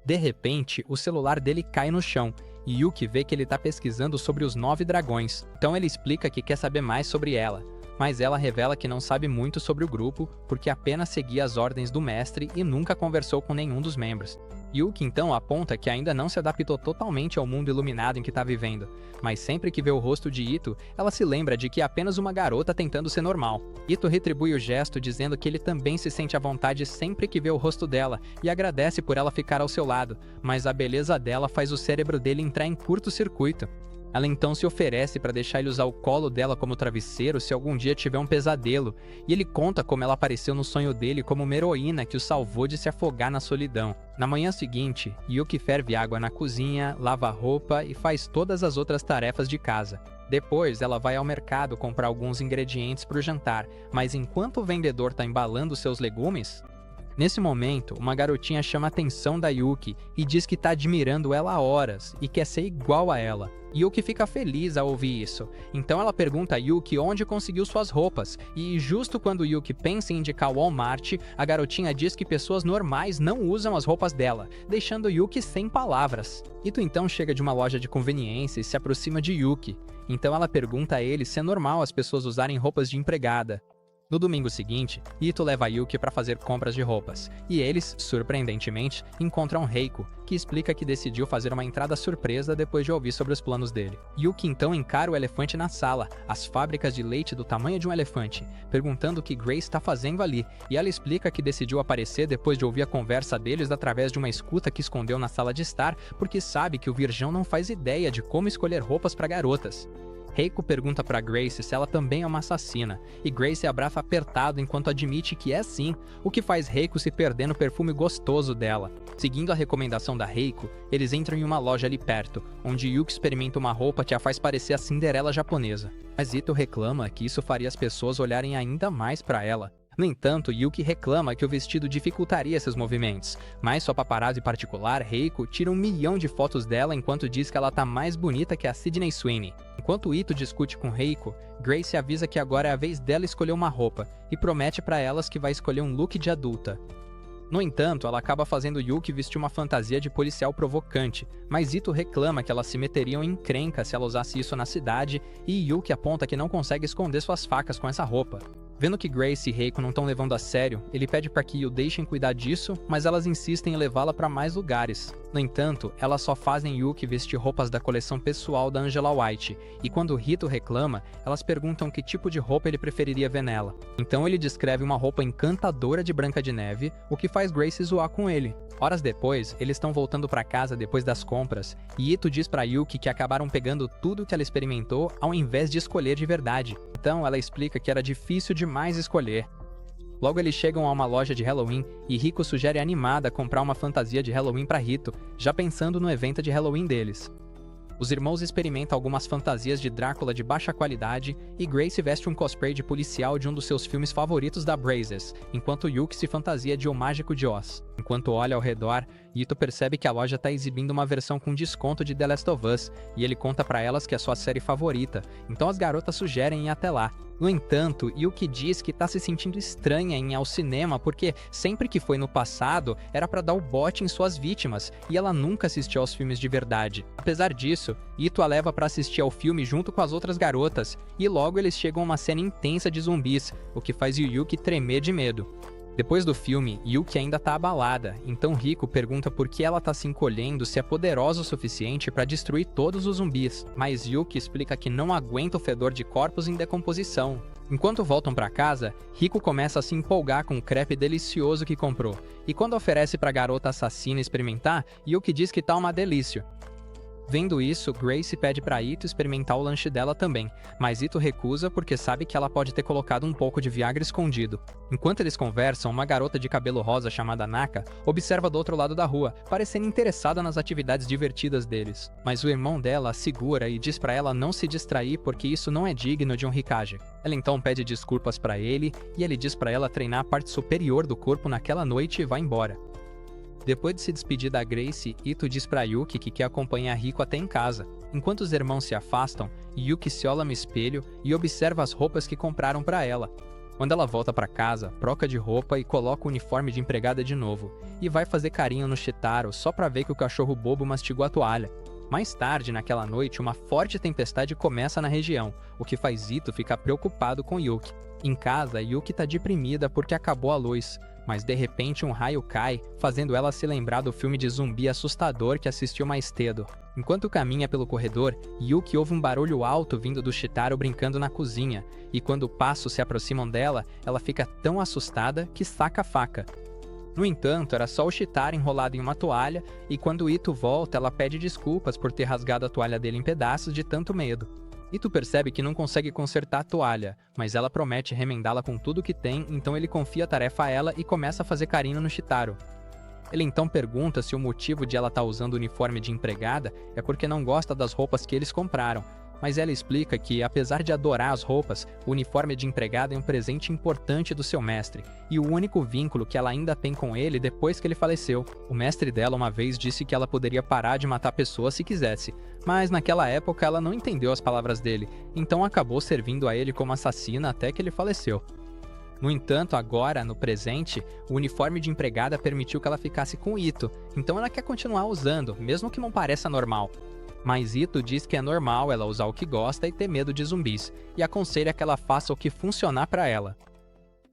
De repente, o celular dele cai no chão, e Yuki vê que ele está pesquisando sobre os 9 dragões, então ele explica que quer saber mais sobre ela, mas ela revela que não sabe muito sobre o grupo porque apenas seguia as ordens do mestre e nunca conversou com nenhum dos membros. Yuki então aponta que ainda não se adaptou totalmente ao mundo iluminado em que está vivendo, mas sempre que vê o rosto de Ito, ela se lembra de que é apenas uma garota tentando ser normal. Ito retribui o gesto dizendo que ele também se sente à vontade sempre que vê o rosto dela e agradece por ela ficar ao seu lado, mas a beleza dela faz o cérebro dele entrar em curto-circuito. Ela então se oferece para deixar ele usar o colo dela como travesseiro se algum dia tiver um pesadelo, e ele conta como ela apareceu no sonho dele como uma heroína que o salvou de se afogar na solidão. Na manhã seguinte, Yuki ferve água na cozinha, lava a roupa e faz todas as outras tarefas de casa. Depois, ela vai ao mercado comprar alguns ingredientes para o jantar, mas enquanto o vendedor está embalando seus legumes... Nesse momento, uma garotinha chama a atenção da Yuki e diz que está admirando ela há horas e quer ser igual a ela. Yuki fica feliz ao ouvir isso, então ela pergunta a Yuki onde conseguiu suas roupas, e justo quando Yuki pensa em indicar o Walmart, a garotinha diz que pessoas normais não usam as roupas dela, deixando Yuki sem palavras. Ito então chega de uma loja de conveniência e se aproxima de Yuki, então ela pergunta a ele se é normal as pessoas usarem roupas de empregada. No domingo seguinte, Ito leva Yuki para fazer compras de roupas, e eles, surpreendentemente, encontram Reiko, que explica que decidiu fazer uma entrada surpresa depois de ouvir sobre os planos dele. Yuki então encara o elefante na sala, as fábricas de leite do tamanho de um elefante, perguntando o que Grace está fazendo ali, e ela explica que decidiu aparecer depois de ouvir a conversa deles através de uma escuta que escondeu na sala de estar, porque sabe que o virgão não faz ideia de como escolher roupas para garotas. Reiko pergunta para Grace se ela também é uma assassina, e Grace abraça apertado enquanto admite que é sim, o que faz Reiko se perder no perfume gostoso dela. Seguindo a recomendação da Reiko, eles entram em uma loja ali perto, onde Yuki experimenta uma roupa que a faz parecer a Cinderela japonesa. Mas Ito reclama que isso faria as pessoas olharem ainda mais para ela. No entanto, Yuki reclama que o vestido dificultaria seus movimentos, mas sua paparazzi particular, Reiko, tira 1 milhão de fotos dela enquanto diz que ela tá mais bonita que a Sydney Sweeney. Enquanto Ito discute com Reiko, Grace avisa que agora é a vez dela escolher uma roupa, e promete para elas que vai escolher um look de adulta. No entanto, ela acaba fazendo Yuki vestir uma fantasia de policial provocante, mas Ito reclama que elas se meteriam em encrenca se ela usasse isso na cidade, e Yuki aponta que não consegue esconder suas facas com essa roupa. Vendo que Grace e Reiko não estão levando a sério, ele pede para que o deixem cuidar disso, mas elas insistem em levá-la para mais lugares. No entanto, elas só fazem Yuki vestir roupas da coleção pessoal da Angela White, e quando Rito reclama, elas perguntam que tipo de roupa ele preferiria ver nela. Então ele descreve uma roupa encantadora de Branca de Neve, o que faz Grace zoar com ele. Horas depois, eles estão voltando para casa depois das compras, e Ito diz para Yuki que acabaram pegando tudo que ela experimentou ao invés de escolher de verdade. Então ela explica que era difícil demais escolher. Logo eles chegam a uma loja de Halloween e Rico sugere animada comprar uma fantasia de Halloween para Rito, já pensando no evento de Halloween deles. Os irmãos experimentam algumas fantasias de Drácula de baixa qualidade e Grace veste um cosplay de policial de um dos seus filmes favoritos da Brazes, enquanto Yuki se fantasia de O Mágico de Oz. Enquanto olha ao redor, Ito percebe que a loja está exibindo uma versão com desconto de The Last of Us, e ele conta para elas que é sua série favorita, então as garotas sugerem ir até lá. No entanto, Yuki diz que está se sentindo estranha em ir ao cinema porque sempre que foi no passado era para dar o bote em suas vítimas e ela nunca assistiu aos filmes de verdade. Apesar disso, Ito a leva para assistir ao filme junto com as outras garotas e logo eles chegam a uma cena intensa de zumbis, o que faz Yuki tremer de medo. Depois do filme, Yuki ainda tá abalada, então Rico pergunta por que ela tá se encolhendo se é poderosa o suficiente para destruir todos os zumbis, mas Yuki explica que não aguenta o fedor de corpos em decomposição. Enquanto voltam para casa, Rico começa a se empolgar com o crepe delicioso que comprou, e quando oferece para a garota assassina experimentar, Yuki diz que tá uma delícia. Vendo isso, Grace pede para Ito experimentar o lanche dela também, mas Ito recusa porque sabe que ela pode ter colocado um pouco de Viagra escondido. Enquanto eles conversam, uma garota de cabelo rosa chamada Naka observa do outro lado da rua, parecendo interessada nas atividades divertidas deles. Mas o irmão dela a segura e diz para ela não se distrair porque isso não é digno de um Hikage. Ela então pede desculpas para ele e ele diz para ela treinar a parte superior do corpo naquela noite e vai embora. Depois de se despedir da Grace, Ito diz pra Yuki que quer acompanhar Rico até em casa. Enquanto os irmãos se afastam, Yuki se olha no espelho e observa as roupas que compraram pra ela. Quando ela volta pra casa, troca de roupa e coloca o uniforme de empregada de novo, e vai fazer carinho no Shitaro só pra ver que o cachorro bobo mastigou a toalha. Mais tarde, naquela noite, uma forte tempestade começa na região, o que faz Ito ficar preocupado com Yuki. Em casa, Yuki tá deprimida porque acabou a luz, mas de repente um raio cai, fazendo ela se lembrar do filme de zumbi assustador que assistiu mais cedo. Enquanto caminha pelo corredor, Yuki ouve um barulho alto vindo do Shitaro brincando na cozinha, e quando passos se aproximam dela, ela fica tão assustada que saca a faca. No entanto, era só o Shitaro enrolado em uma toalha, e quando Ito volta, ela pede desculpas por ter rasgado a toalha dele em pedaços de tanto medo. Ito percebe que não consegue consertar a toalha, mas ela promete remendá-la com tudo que tem, então ele confia a tarefa a ela e começa a fazer carinho no Shitaro. Ele então pergunta se o motivo de ela estar usando o uniforme de empregada é porque não gosta das roupas que eles compraram, mas ela explica que, apesar de adorar as roupas, o uniforme de empregada é um presente importante do seu mestre, e o único vínculo que ela ainda tem com ele depois que ele faleceu. O mestre dela uma vez disse que ela poderia parar de matar pessoas se quisesse, mas naquela época ela não entendeu as palavras dele, então acabou servindo a ele como assassina até que ele faleceu. No entanto, agora, no presente, o uniforme de empregada permitiu que ela ficasse com Ito, então ela quer continuar usando, mesmo que não pareça normal. Mas Ito diz que é normal ela usar o que gosta e ter medo de zumbis, e aconselha que ela faça o que funcionar pra ela.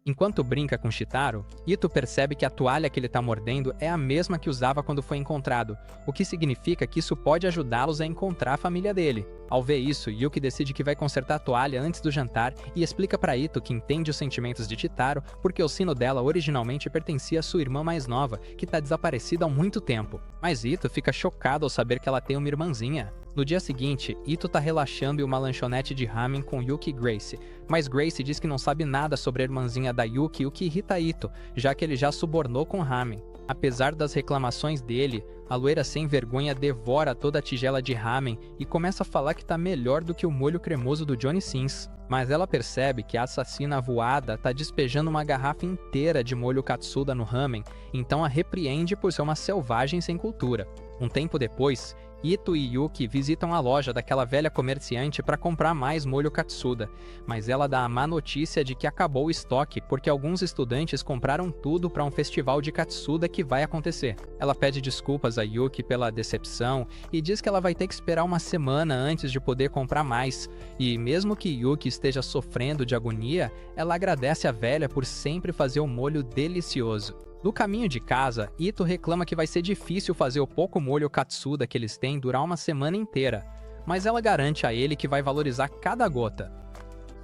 Enquanto brinca com Shitaro, Ito percebe que a toalha que ele tá mordendo é a mesma que usava quando foi encontrado, o que significa que isso pode ajudá-los a encontrar a família dele. Ao ver isso, Yuki decide que vai consertar a toalha antes do jantar e explica pra Ito que entende os sentimentos de Shitaro porque o sino dela originalmente pertencia à sua irmã mais nova, que tá desaparecida há muito tempo. Mas Ito fica chocado ao saber que ela tem uma irmãzinha. No dia seguinte, Ito tá relaxando em uma lanchonete de ramen com Yuki e Grace, mas Grace diz que não sabe nada sobre a irmãzinha da Yuki, o que irrita Ito, já que ele já subornou com ramen. Apesar das reclamações dele, a loira sem vergonha devora toda a tigela de ramen e começa a falar que tá melhor do que o molho cremoso do Johnny Sins. Mas ela percebe que a assassina voada tá despejando uma garrafa inteira de molho katsuda no ramen, então a repreende por ser uma selvagem sem cultura. Um tempo depois, Ito e Yuki visitam a loja daquela velha comerciante para comprar mais molho katsuda, mas ela dá a má notícia de que acabou o estoque porque alguns estudantes compraram tudo para um festival de katsuda que vai acontecer. Ela pede desculpas a Yuki pela decepção e diz que ela vai ter que esperar uma semana antes de poder comprar mais, e mesmo que Yuki esteja sofrendo de agonia, ela agradece a velha por sempre fazer o molho delicioso. No caminho de casa, Ito reclama que vai ser difícil fazer o pouco molho katsuda que eles têm durar uma semana inteira, mas ela garante a ele que vai valorizar cada gota.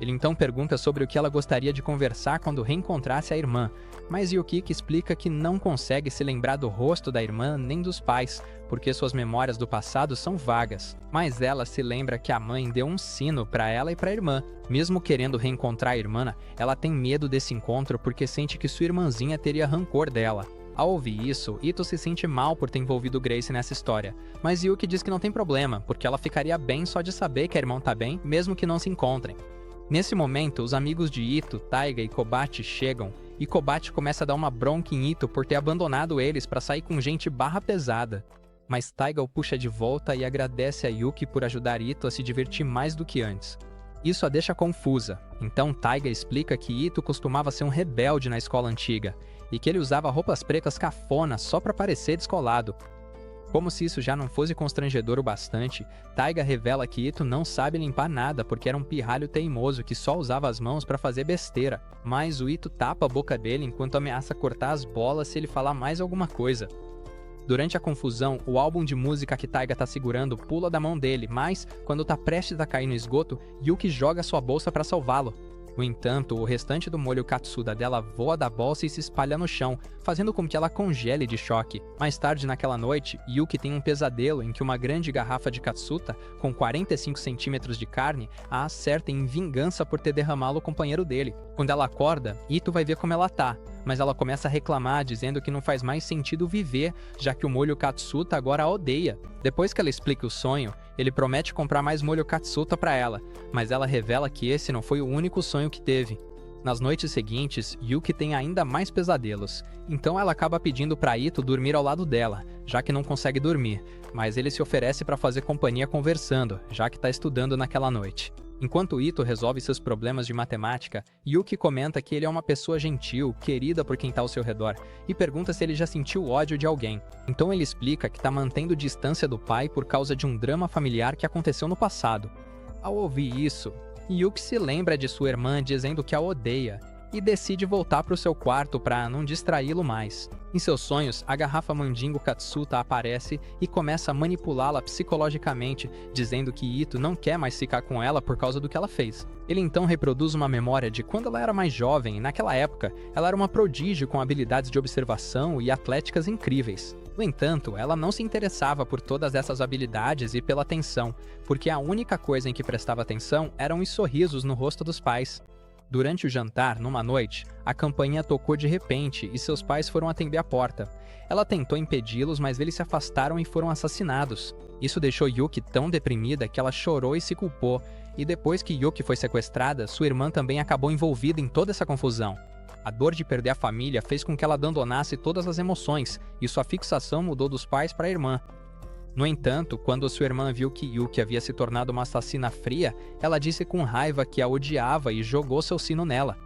Ele então pergunta sobre o que ela gostaria de conversar quando reencontrasse a irmã, mas Yukiko explica que não consegue se lembrar do rosto da irmã nem dos pais, porque suas memórias do passado são vagas. Mas ela se lembra que a mãe deu um sino para ela e para a irmã. Mesmo querendo reencontrar a irmã, ela tem medo desse encontro porque sente que sua irmãzinha teria rancor dela. Ao ouvir isso, Ito se sente mal por ter envolvido Grace nessa história, mas Yuki diz que não tem problema, porque ela ficaria bem só de saber que a irmã tá bem, mesmo que não se encontrem. Nesse momento, os amigos de Ito, Taiga e Kobachi chegam, e Kobachi começa a dar uma bronca em Ito por ter abandonado eles para sair com gente barra pesada. Mas Taiga o puxa de volta e agradece a Yuki por ajudar Ito a se divertir mais do que antes. Isso a deixa confusa, então Taiga explica que Ito costumava ser um rebelde na escola antiga, e que ele usava roupas pretas cafonas só para parecer descolado. Como se isso já não fosse constrangedor o bastante, Taiga revela que Ito não sabe limpar nada porque era um pirralho teimoso que só usava as mãos para fazer besteira, mas o Ito tapa a boca dele enquanto ameaça cortar as bolas se ele falar mais alguma coisa. Durante a confusão, o álbum de música que Taiga tá segurando pula da mão dele, mas, quando tá prestes a cair no esgoto, Yuki joga sua bolsa para salvá-lo. No entanto, o restante do molho katsuda dela voa da bolsa e se espalha no chão, fazendo com que ela congele de choque. Mais tarde naquela noite, Yuki tem um pesadelo em que uma grande garrafa de katsuta, com 45 centímetros de carne, a acerta em vingança por ter derramado o companheiro dele. Quando ela acorda, Ito vai ver como ela tá, mas ela começa a reclamar, dizendo que não faz mais sentido viver, já que o molho katsuta agora a odeia. Depois que ela explica o sonho, ele promete comprar mais molho katsuta para ela, mas ela revela que esse não foi o único sonho que teve. Nas noites seguintes, Yuki tem ainda mais pesadelos, então ela acaba pedindo para Ito dormir ao lado dela, já que não consegue dormir, mas ele se oferece para fazer companhia conversando, já que está estudando naquela noite. Enquanto Ito resolve seus problemas de matemática, Yuki comenta que ele é uma pessoa gentil, querida por quem está ao seu redor, e pergunta se ele já sentiu ódio de alguém. Então ele explica que está mantendo distância do pai por causa de um drama familiar que aconteceu no passado. Ao ouvir isso, Yuki se lembra de sua irmã dizendo que a odeia, e decide voltar para o seu quarto para não distraí-lo mais. Em seus sonhos, a garrafa Mandingo Katsuta aparece e começa a manipulá-la psicologicamente, dizendo que Ito não quer mais ficar com ela por causa do que ela fez. Ele então reproduz uma memória de quando ela era mais jovem e naquela época ela era uma prodígio com habilidades de observação e atléticas incríveis. No entanto, ela não se interessava por todas essas habilidades e pela atenção, porque a única coisa em que prestava atenção eram os sorrisos no rosto dos pais. Durante o jantar, numa noite, a campainha tocou de repente e seus pais foram atender a porta. Ela tentou impedi-los, mas eles se afastaram e foram assassinados. Isso deixou Yuki tão deprimida que ela chorou e se culpou, e depois que Yuki foi sequestrada, sua irmã também acabou envolvida em toda essa confusão. A dor de perder a família fez com que ela abandonasse todas as emoções, e sua fixação mudou dos pais para a irmã. No entanto, quando sua irmã viu que Yuki havia se tornado uma assassina fria, ela disse com raiva que a odiava e jogou seu sino nela.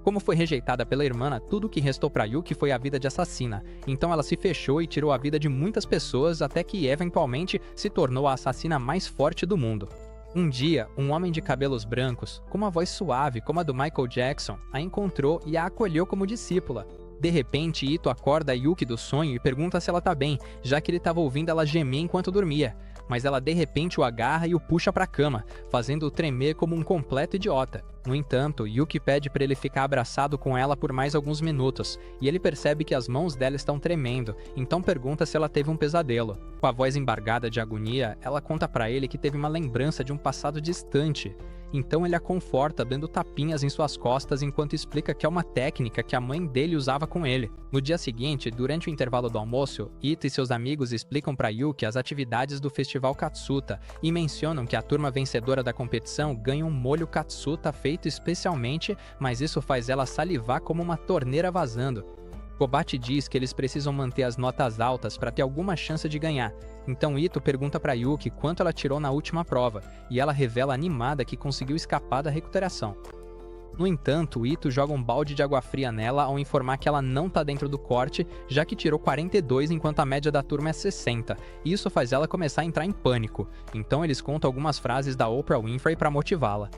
Como foi rejeitada pela irmã, tudo o que restou para Yuki foi a vida de assassina, então ela se fechou e tirou a vida de muitas pessoas até que eventualmente se tornou a assassina mais forte do mundo. Um dia, um homem de cabelos brancos, com uma voz suave como a do Michael Jackson, a encontrou e a acolheu como discípula. De repente, Ito acorda Yuki do sonho e pergunta se ela tá bem, já que ele estava ouvindo ela gemer enquanto dormia. Mas ela de repente o agarra e o puxa para a cama, fazendo-o tremer como um completo idiota. No entanto, Yuki pede para ele ficar abraçado com ela por mais alguns minutos, e ele percebe que as mãos dela estão tremendo, então pergunta se ela teve um pesadelo. Com a voz embargada de agonia, ela conta para ele que teve uma lembrança de um passado distante. Então ele a conforta dando tapinhas em suas costas enquanto explica que é uma técnica que a mãe dele usava com ele. No dia seguinte, durante o intervalo do almoço, Ito e seus amigos explicam para Yuki as atividades do Festival Katsuta e mencionam que a turma vencedora da competição ganha um molho Katsuta feito especialmente, mas isso faz ela salivar como uma torneira vazando. Kobachi diz que eles precisam manter as notas altas para ter alguma chance de ganhar, então Ito pergunta para Yuki quanto ela tirou na última prova, e ela revela animada que conseguiu escapar da recuperação. No entanto, Ito joga um balde de água fria nela ao informar que ela não tá dentro do corte, já que tirou 42 enquanto a média da turma é 60, e isso faz ela começar a entrar em pânico, então eles contam algumas frases da Oprah Winfrey para motivá-la.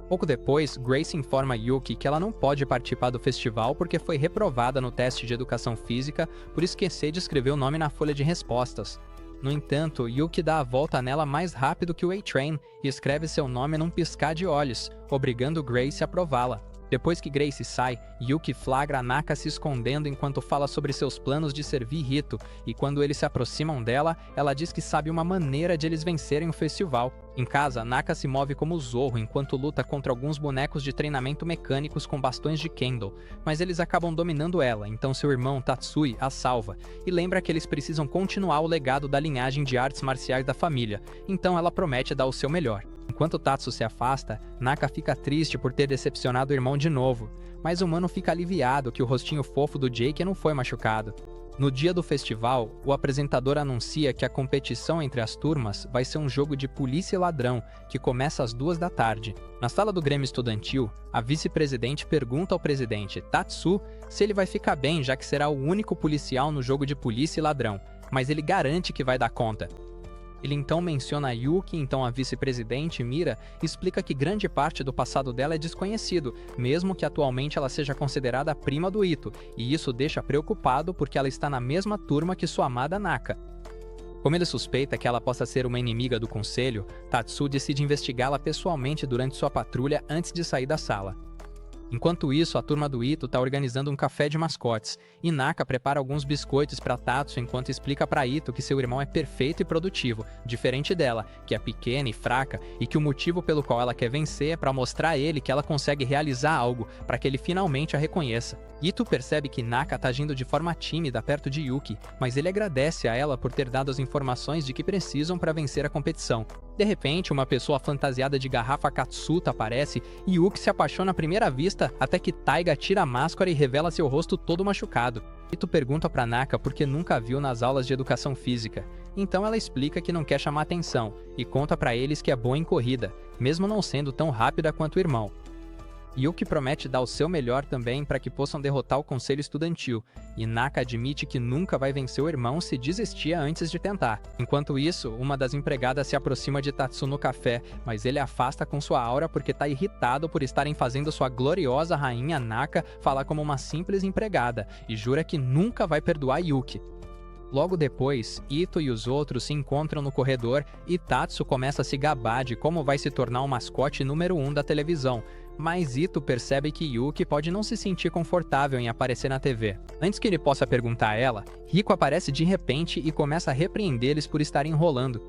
Pouco depois, Grace informa Yuki que ela não pode participar do festival porque foi reprovada no teste de educação física por esquecer de escrever o nome na folha de respostas. No entanto, Yuki dá a volta nela mais rápido que o A-Train e escreve seu nome num piscar de olhos, obrigando Grace a aprová-la. Depois que Grace sai, Yuki flagra Naka se escondendo enquanto fala sobre seus planos de servir Rito, e quando eles se aproximam dela, ela diz que sabe uma maneira de eles vencerem o festival. Em casa, Naka se move como Zorro enquanto luta contra alguns bonecos de treinamento mecânicos com bastões de Kendo, mas eles acabam dominando ela, então seu irmão Tatsui a salva, e lembra que eles precisam continuar o legado da linhagem de artes marciais da família, então ela promete dar o seu melhor. Enquanto Tatsu se afasta, Naka fica triste por ter decepcionado o irmão de novo, mas o mano fica aliviado que o rostinho fofo do Jake não foi machucado. No dia do festival, o apresentador anuncia que a competição entre as turmas vai ser um jogo de polícia e ladrão, que começa às 2 da tarde. Na sala do Grêmio Estudantil, a vice-presidente pergunta ao presidente, Tatsu, se ele vai ficar bem já que será o único policial no jogo de polícia e ladrão. mas ele garante que vai dar conta. Ele então menciona a Yuki, então a vice-presidente, Mira, explica que grande parte do passado dela é desconhecido, mesmo que atualmente ela seja considerada a prima do Ito, e isso deixa preocupado porque ela está na mesma turma que sua amada Naka. Como ele suspeita que ela possa ser uma inimiga do conselho, Tatsu decide investigá-la pessoalmente durante sua patrulha antes de sair da sala. Enquanto isso, a turma do Ito está organizando um café de mascotes, e Naka prepara alguns biscoitos para Tatsu enquanto explica para Ito que seu irmão é perfeito e produtivo, diferente dela, que é pequena e fraca, e que o motivo pelo qual ela quer vencer é para mostrar a ele que ela consegue realizar algo, para que ele finalmente a reconheça. Ito percebe que Naka está agindo de forma tímida perto de Yuki, mas ele agradece a ela por ter dado as informações de que precisam para vencer a competição. De repente, uma pessoa fantasiada de garrafa Katsuta aparece e Yuki se apaixona à primeira vista até que Taiga tira a máscara e revela seu rosto todo machucado. Ito pergunta pra Naka por que nunca a viu nas aulas de educação física. Então ela explica que não quer chamar atenção e conta pra eles que é boa em corrida, mesmo não sendo tão rápida quanto o irmão. Yuki promete dar o seu melhor também para que possam derrotar o conselho estudantil, e Naka admite que nunca vai vencer o irmão se desistir antes de tentar. Enquanto isso, uma das empregadas se aproxima de Tatsu no café, mas ele afasta com sua aura porque está irritado por estarem fazendo sua gloriosa rainha Naka falar como uma simples empregada, e jura que nunca vai perdoar Yuki. Logo depois, Ito e os outros se encontram no corredor e Tatsu começa a se gabar de como vai se tornar o mascote número 1 da televisão, mas Ito percebe que Yuki pode não se sentir confortável em aparecer na TV. Antes que ele possa perguntar a ela, Riko aparece de repente e começa a repreendê-los por estarem enrolando.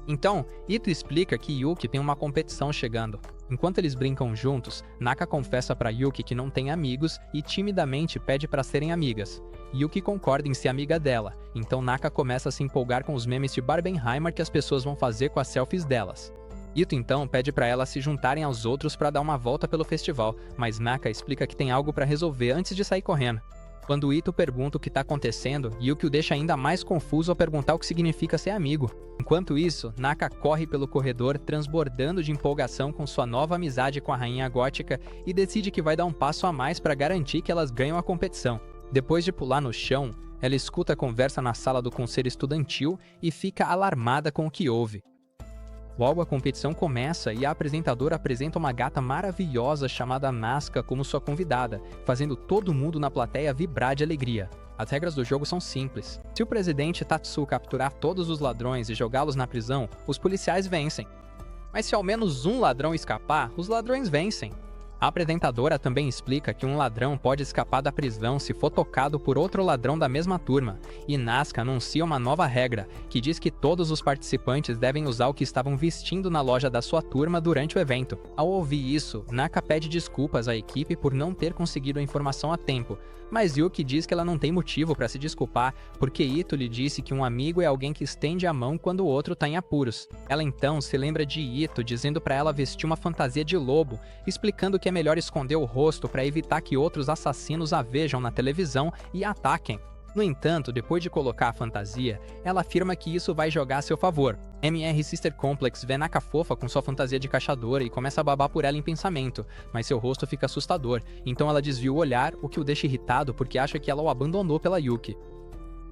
Então, Ito explica que Yuki tem uma competição chegando. Enquanto eles brincam juntos, Naka confessa para Yuki que não tem amigos e timidamente pede para serem amigas. Yuki concorda em ser amiga dela, então Naka começa a se empolgar com os memes de Barbenheimer que as pessoas vão fazer com as selfies delas. Ito então pede para elas se juntarem aos outros para dar uma volta pelo festival, mas Naka explica que tem algo para resolver antes de sair correndo. Quando Ito pergunta o que está acontecendo, Yuki o deixa ainda mais confuso ao perguntar o que significa ser amigo. Enquanto isso, Naka corre pelo corredor transbordando de empolgação com sua nova amizade com a rainha gótica e decide que vai dar um passo a mais para garantir que elas ganham a competição. Depois de pular no chão, ela escuta a conversa na sala do conselho estudantil e fica alarmada com o que ouve. Logo a competição começa e a apresentadora apresenta uma gata maravilhosa chamada Nazca como sua convidada, fazendo todo mundo na plateia vibrar de alegria. As regras do jogo são simples. Se o presidente Tatsu capturar todos os ladrões e jogá-los na prisão, os policiais vencem. Mas se ao menos um ladrão escapar, os ladrões vencem. A apresentadora também explica que um ladrão pode escapar da prisão se for tocado por outro ladrão da mesma turma, e Nazca anuncia uma nova regra, que diz que todos os participantes devem usar o que estavam vestindo na loja da sua turma durante o evento. Ao ouvir isso, Naka pede desculpas à equipe por não ter conseguido a informação a tempo, mas Yuki diz que ela não tem motivo para se desculpar, porque Ito lhe disse que um amigo é alguém que estende a mão quando o outro está em apuros. Ela então se lembra de Ito dizendo para ela vestir uma fantasia de lobo, explicando que é melhor esconder o rosto para evitar que outros assassinos a vejam na televisão e a ataquem. No entanto, depois de colocar a fantasia, ela afirma que isso vai jogar a seu favor. MR Sister Complex vê Naka fofa com sua fantasia de caçadora e começa a babar por ela em pensamento, mas seu rosto fica assustador, então ela desvia o olhar, o que o deixa irritado porque acha que ela o abandonou pela Yuki.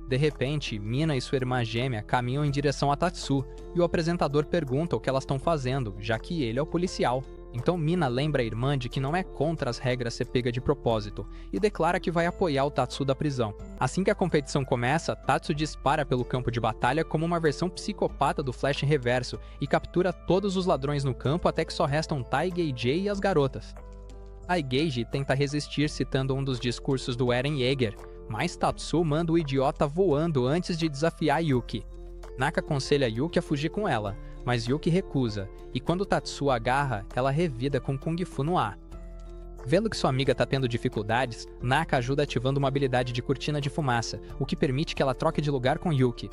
De repente, Mina e sua irmã gêmea caminham em direção a Tatsu, e o apresentador pergunta o que elas estão fazendo, já que ele é o policial. Então Mina lembra a irmã de que não é contra as regras ser pega de propósito, e declara que vai apoiar o Tatsu da prisão. Assim que a competição começa, Tatsu dispara pelo campo de batalha como uma versão psicopata do Flash em reverso, e captura todos os ladrões no campo até que só restam Taiga e Jay e as garotas. Aigage tenta resistir citando um dos discursos do Eren Yeager, mas Tatsu manda o idiota voando antes de desafiar Yuki. Naka aconselha Yuki a fugir com ela, mas Yuki recusa, e quando Tatsu agarra, ela revida com Kung Fu no ar. Vendo que sua amiga está tendo dificuldades, Naka ajuda ativando uma habilidade de cortina de fumaça, o que permite que ela troque de lugar com Yuki.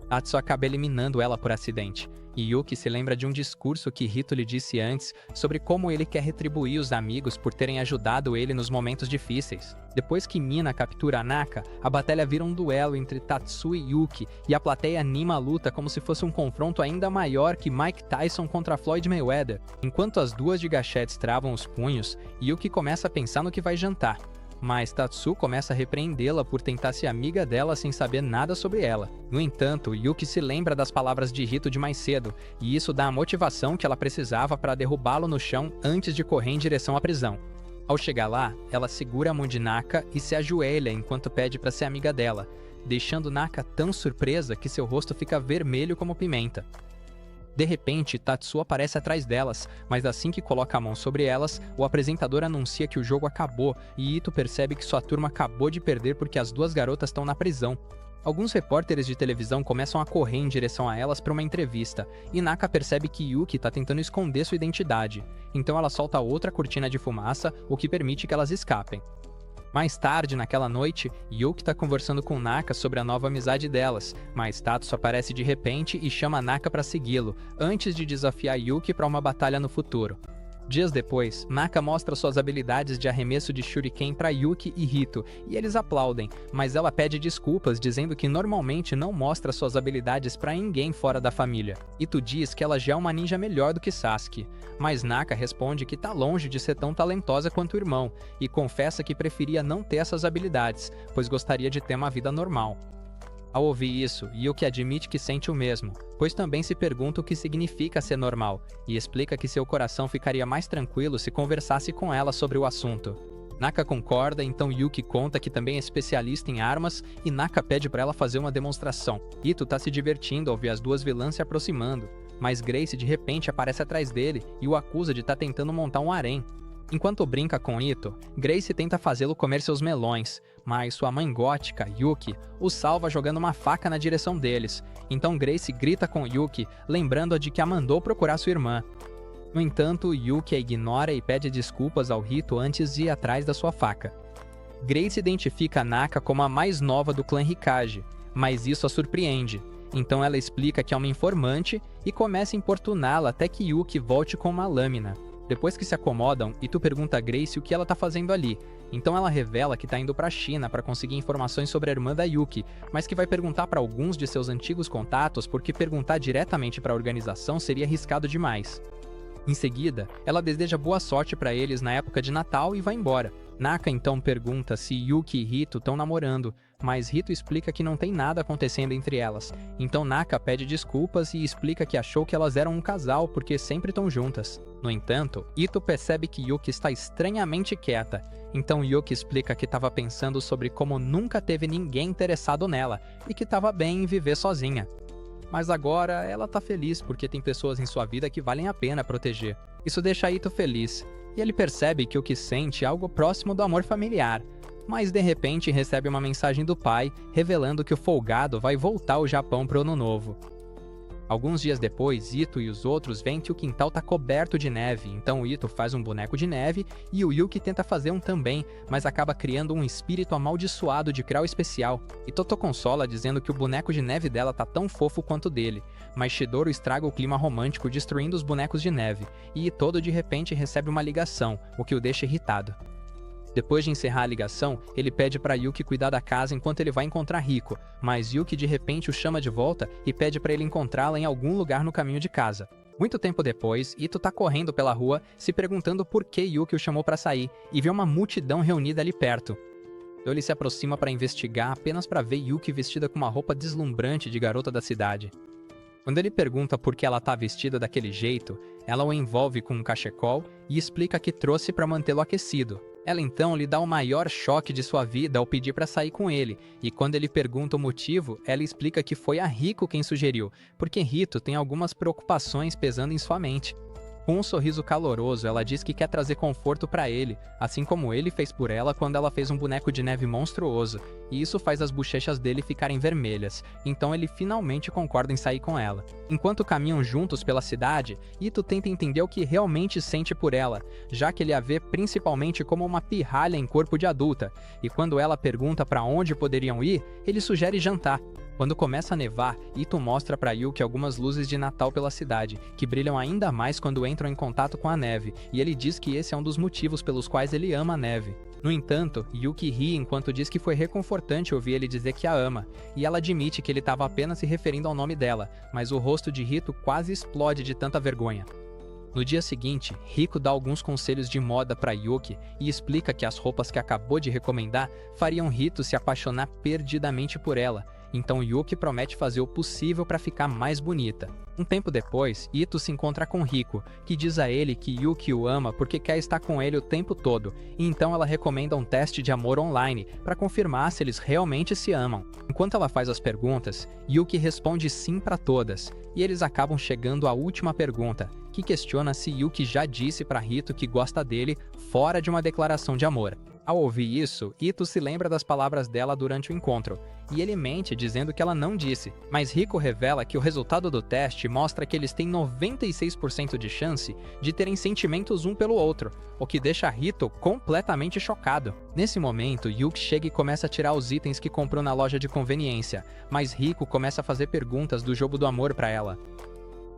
Tatsu acaba eliminando ela por acidente, e Yuki se lembra de um discurso que Hito lhe disse antes sobre como ele quer retribuir os amigos por terem ajudado ele nos momentos difíceis. Depois que Mina captura a Naka, a batalha vira um duelo entre Tatsu e Yuki, e a plateia anima a luta como se fosse um confronto ainda maior que Mike Tyson contra Floyd Mayweather. Enquanto as duas de gachetes travam os punhos, Yuki começa a pensar no que vai jantar. mas Tatsu começa a repreendê-la por tentar ser amiga dela sem saber nada sobre ela. No entanto, Yuki se lembra das palavras de Hito de mais cedo, e isso dá a motivação que ela precisava para derrubá-lo no chão antes de correr em direção à prisão. Ao chegar lá, ela segura a mão de Naka e se ajoelha enquanto pede para ser amiga dela, deixando Naka tão surpresa que seu rosto fica vermelho como pimenta. De repente, Tatsu aparece atrás delas, mas assim que coloca a mão sobre elas, o apresentador anuncia que o jogo acabou e Ito percebe que sua turma acabou de perder porque as duas garotas estão na prisão. Alguns repórteres de televisão começam a correr em direção a elas para uma entrevista, e Naka percebe que Yuki está tentando esconder sua identidade, então ela solta outra cortina de fumaça, o que permite que elas escapem. Mais tarde, naquela noite, Yuki está conversando com Naka sobre a nova amizade delas, mas Tatsu aparece de repente e chama Naka para segui-lo, antes de desafiar Yuki para uma batalha no futuro. Dias depois, Naka mostra suas habilidades de arremesso de shuriken para Yuki e Hito, e eles aplaudem, mas ela pede desculpas dizendo que normalmente não mostra suas habilidades para ninguém fora da família. Hito diz que ela já é uma ninja melhor do que Sasuke, mas Naka responde que tá longe de ser tão talentosa quanto o irmão, e confessa que preferia não ter essas habilidades, pois gostaria de ter uma vida normal. Ao ouvir isso, Yuki admite que sente o mesmo, pois também se pergunta o que significa ser normal, e explica que seu coração ficaria mais tranquilo se conversasse com ela sobre o assunto. Naka concorda, então Yuki conta que também é especialista em armas, e Naka pede para ela fazer uma demonstração. Ito tá se divertindo ao ver as duas vilãs se aproximando, mas Grace de repente aparece atrás dele e o acusa de estar tentando montar um harém. Enquanto brinca com Ito, Grace tenta fazê-lo comer seus melões, mas sua mãe gótica, Yuki, o salva jogando uma faca na direção deles. Então Grace grita com Yuki, lembrando-a de que a mandou procurar sua irmã. No entanto, Yuki a ignora e pede desculpas ao Ito antes de ir atrás da sua faca. Grace identifica Naka como a mais nova do clã Hikage, mas isso a surpreende. Então ela explica que é uma informante e começa a importuná-la até que Yuki volte com uma lâmina. Depois que se acomodam, Ito pergunta a Grace o que ela tá fazendo ali. Então ela revela que tá indo pra China para conseguir informações sobre a irmã da Yuki, mas que vai perguntar para alguns de seus antigos contatos porque perguntar diretamente para a organização seria arriscado demais. Em seguida, ela deseja boa sorte para eles na época de Natal e vai embora. Naka então pergunta se Yuki e Hito estão namorando, mas Hito explica que não tem nada acontecendo entre elas. Então Naka pede desculpas e explica que achou que elas eram um casal porque sempre estão juntas. No entanto, Hito percebe que Yuki está estranhamente quieta. Então Yuki explica que estava pensando sobre como nunca teve ninguém interessado nela e que estava bem em viver sozinha. Mas agora ela tá feliz porque tem pessoas em sua vida que valem a pena proteger. Isso deixa Ito feliz, e ele percebe que o que sente é algo próximo do amor familiar. Mas de repente recebe uma mensagem do pai, revelando que o folgado vai voltar ao Japão pro ano novo. Alguns dias depois, Ito e os outros veem que o quintal tá coberto de neve, então o Ito faz um boneco de neve e o Yuki tenta fazer um também, mas acaba criando um espírito amaldiçoado de Krau especial. E Toto consola dizendo que o boneco de neve dela tá tão fofo quanto dele, mas Shidoro estraga o clima romântico destruindo os bonecos de neve, e Itodo de repente recebe uma ligação, o que o deixa irritado. Depois de encerrar a ligação, ele pede para Yuki cuidar da casa enquanto ele vai encontrar Riko, mas Yuki de repente o chama de volta e pede para ele encontrá-la em algum lugar no caminho de casa. Muito tempo depois, Ito tá correndo pela rua, se perguntando por que Yuki o chamou para sair, e vê uma multidão reunida ali perto. Então ele se aproxima para investigar apenas para ver Yuki vestida com uma roupa deslumbrante de garota da cidade. Quando ele pergunta por que ela tá vestida daquele jeito, ela o envolve com um cachecol e explica que trouxe para mantê-lo aquecido. Ela então lhe dá o maior choque de sua vida ao pedir para sair com ele, e quando ele pergunta o motivo, ela explica que foi a Riko quem sugeriu, porque Hito tem algumas preocupações pesando em sua mente. Com um sorriso caloroso, ela diz que quer trazer conforto para ele, assim como ele fez por ela quando ela fez um boneco de neve monstruoso, e isso faz as bochechas dele ficarem vermelhas, então ele finalmente concorda em sair com ela. Enquanto caminham juntos pela cidade, Ito tenta entender o que realmente sente por ela, já que ele a vê principalmente como uma pirralha em corpo de adulta, e quando ela pergunta para onde poderiam ir, ele sugere jantar. Quando começa a nevar, Ito mostra para Yuki algumas luzes de Natal pela cidade, que brilham ainda mais quando entram em contato com a neve, e ele diz que esse é um dos motivos pelos quais ele ama a neve. No entanto, Yuki ri enquanto diz que foi reconfortante ouvir ele dizer que a ama, e ela admite que ele estava apenas se referindo ao nome dela, mas o rosto de Ito quase explode de tanta vergonha. No dia seguinte, Rico dá alguns conselhos de moda para Yuki e explica que as roupas que acabou de recomendar fariam Rito se apaixonar perdidamente por ela, então Yuki promete fazer o possível para ficar mais bonita. Um tempo depois, Ito se encontra com Rico, que diz a ele que Yuki o ama porque quer estar com ele o tempo todo, e então ela recomenda um teste de amor online para confirmar se eles realmente se amam. Enquanto ela faz as perguntas, Yuki responde sim para todas, e eles acabam chegando à última pergunta, que questiona se Yuki já disse para Rito que gosta dele fora de uma declaração de amor. Ao ouvir isso, Ito se lembra das palavras dela durante o encontro, e ele mente dizendo que ela não disse, mas Rico revela que o resultado do teste mostra que eles têm 96% de chance de terem sentimentos um pelo outro, o que deixa Rito completamente chocado. Nesse momento, Yuki chega e começa a tirar os itens que comprou na loja de conveniência, mas Rico começa a fazer perguntas do jogo do amor para ela.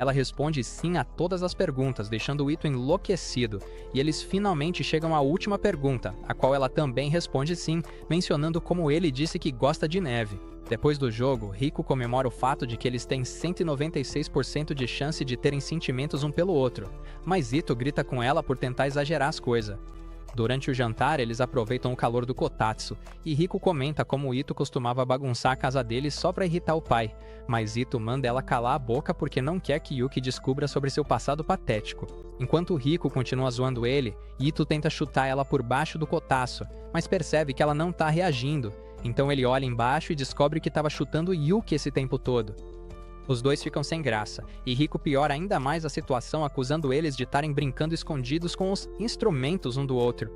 Ela responde sim a todas as perguntas, deixando o Ito enlouquecido, e eles finalmente chegam à última pergunta, a qual ela também responde sim, mencionando como ele disse que gosta de neve. Depois do jogo, Rico comemora o fato de que eles têm 196% de chance de terem sentimentos um pelo outro, mas Ito grita com ela por tentar exagerar as coisas. Durante o jantar, eles aproveitam o calor do kotatsu, e Rico comenta como Ito costumava bagunçar a casa dele só pra irritar o pai, mas Ito manda ela calar a boca porque não quer que Yuki descubra sobre seu passado patético. Enquanto Rico continua zoando ele, Ito tenta chutar ela por baixo do kotatsu, mas percebe que ela não tá reagindo, então ele olha embaixo e descobre que estava chutando Yuki esse tempo todo. Os dois ficam sem graça, e Rico piora ainda mais a situação acusando eles de estarem brincando escondidos com os instrumentos um do outro.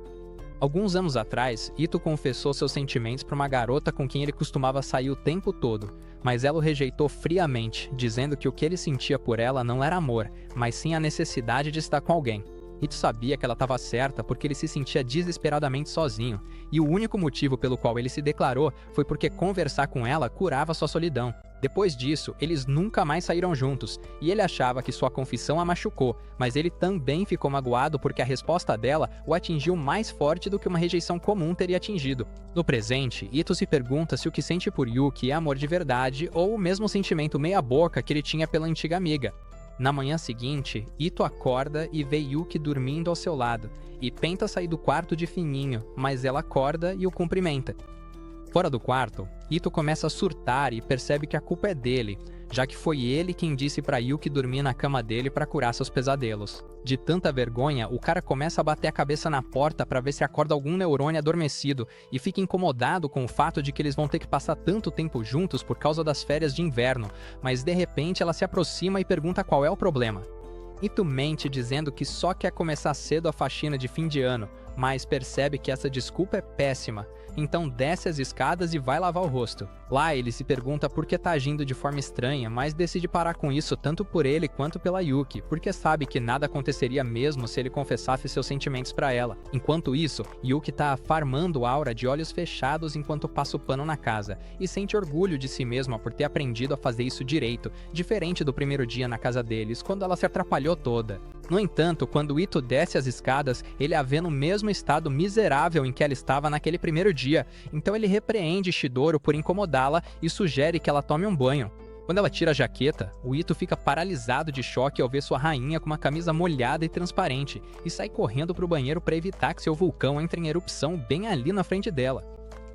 Alguns anos atrás, Ito confessou seus sentimentos para uma garota com quem ele costumava sair o tempo todo, mas ela o rejeitou friamente, dizendo que o que ele sentia por ela não era amor, mas sim a necessidade de estar com alguém. Ito sabia que ela estava certa porque ele se sentia desesperadamente sozinho, e o único motivo pelo qual ele se declarou foi porque conversar com ela curava sua solidão. Depois disso, eles nunca mais saíram juntos, e ele achava que sua confissão a machucou, mas ele também ficou magoado porque a resposta dela o atingiu mais forte do que uma rejeição comum teria atingido. No presente, Ito se pergunta se o que sente por Yuki é amor de verdade ou o mesmo sentimento meia-boca que ele tinha pela antiga amiga. Na manhã seguinte, Ito acorda e vê Yuki dormindo ao seu lado, e tenta sair do quarto de fininho, mas ela acorda e o cumprimenta. Fora do quarto, Ito começa a surtar e percebe que a culpa é dele, já que foi ele quem disse pra Yuki dormir na cama dele para curar seus pesadelos. De tanta vergonha, o cara começa a bater a cabeça na porta para ver se acorda algum neurônio adormecido e fica incomodado com o fato de que eles vão ter que passar tanto tempo juntos por causa das férias de inverno, mas de repente ela se aproxima e pergunta qual é o problema. Ito mente dizendo que só quer começar cedo a faxina de fim de ano, mas percebe que essa desculpa é péssima, então desce as escadas e vai lavar o rosto. Lá ele se pergunta por que tá agindo de forma estranha, mas decide parar com isso tanto por ele quanto pela Yuki, porque sabe que nada aconteceria mesmo se ele confessasse seus sentimentos pra ela. Enquanto isso, Yuki tá farmando Aura de olhos fechados enquanto passa o pano na casa, e sente orgulho de si mesma por ter aprendido a fazer isso direito, diferente do primeiro dia na casa deles, quando ela se atrapalhou toda. No entanto, quando Ito desce as escadas, ele a vê no mesmo estado miserável em que ela estava naquele primeiro dia, então ele repreende Shidoro por incomodá-la e sugere que ela tome um banho. Quando ela tira a jaqueta, o Ito fica paralisado de choque ao ver sua rainha com uma camisa molhada e transparente, e sai correndo para o banheiro para evitar que seu vulcão entre em erupção bem ali na frente dela.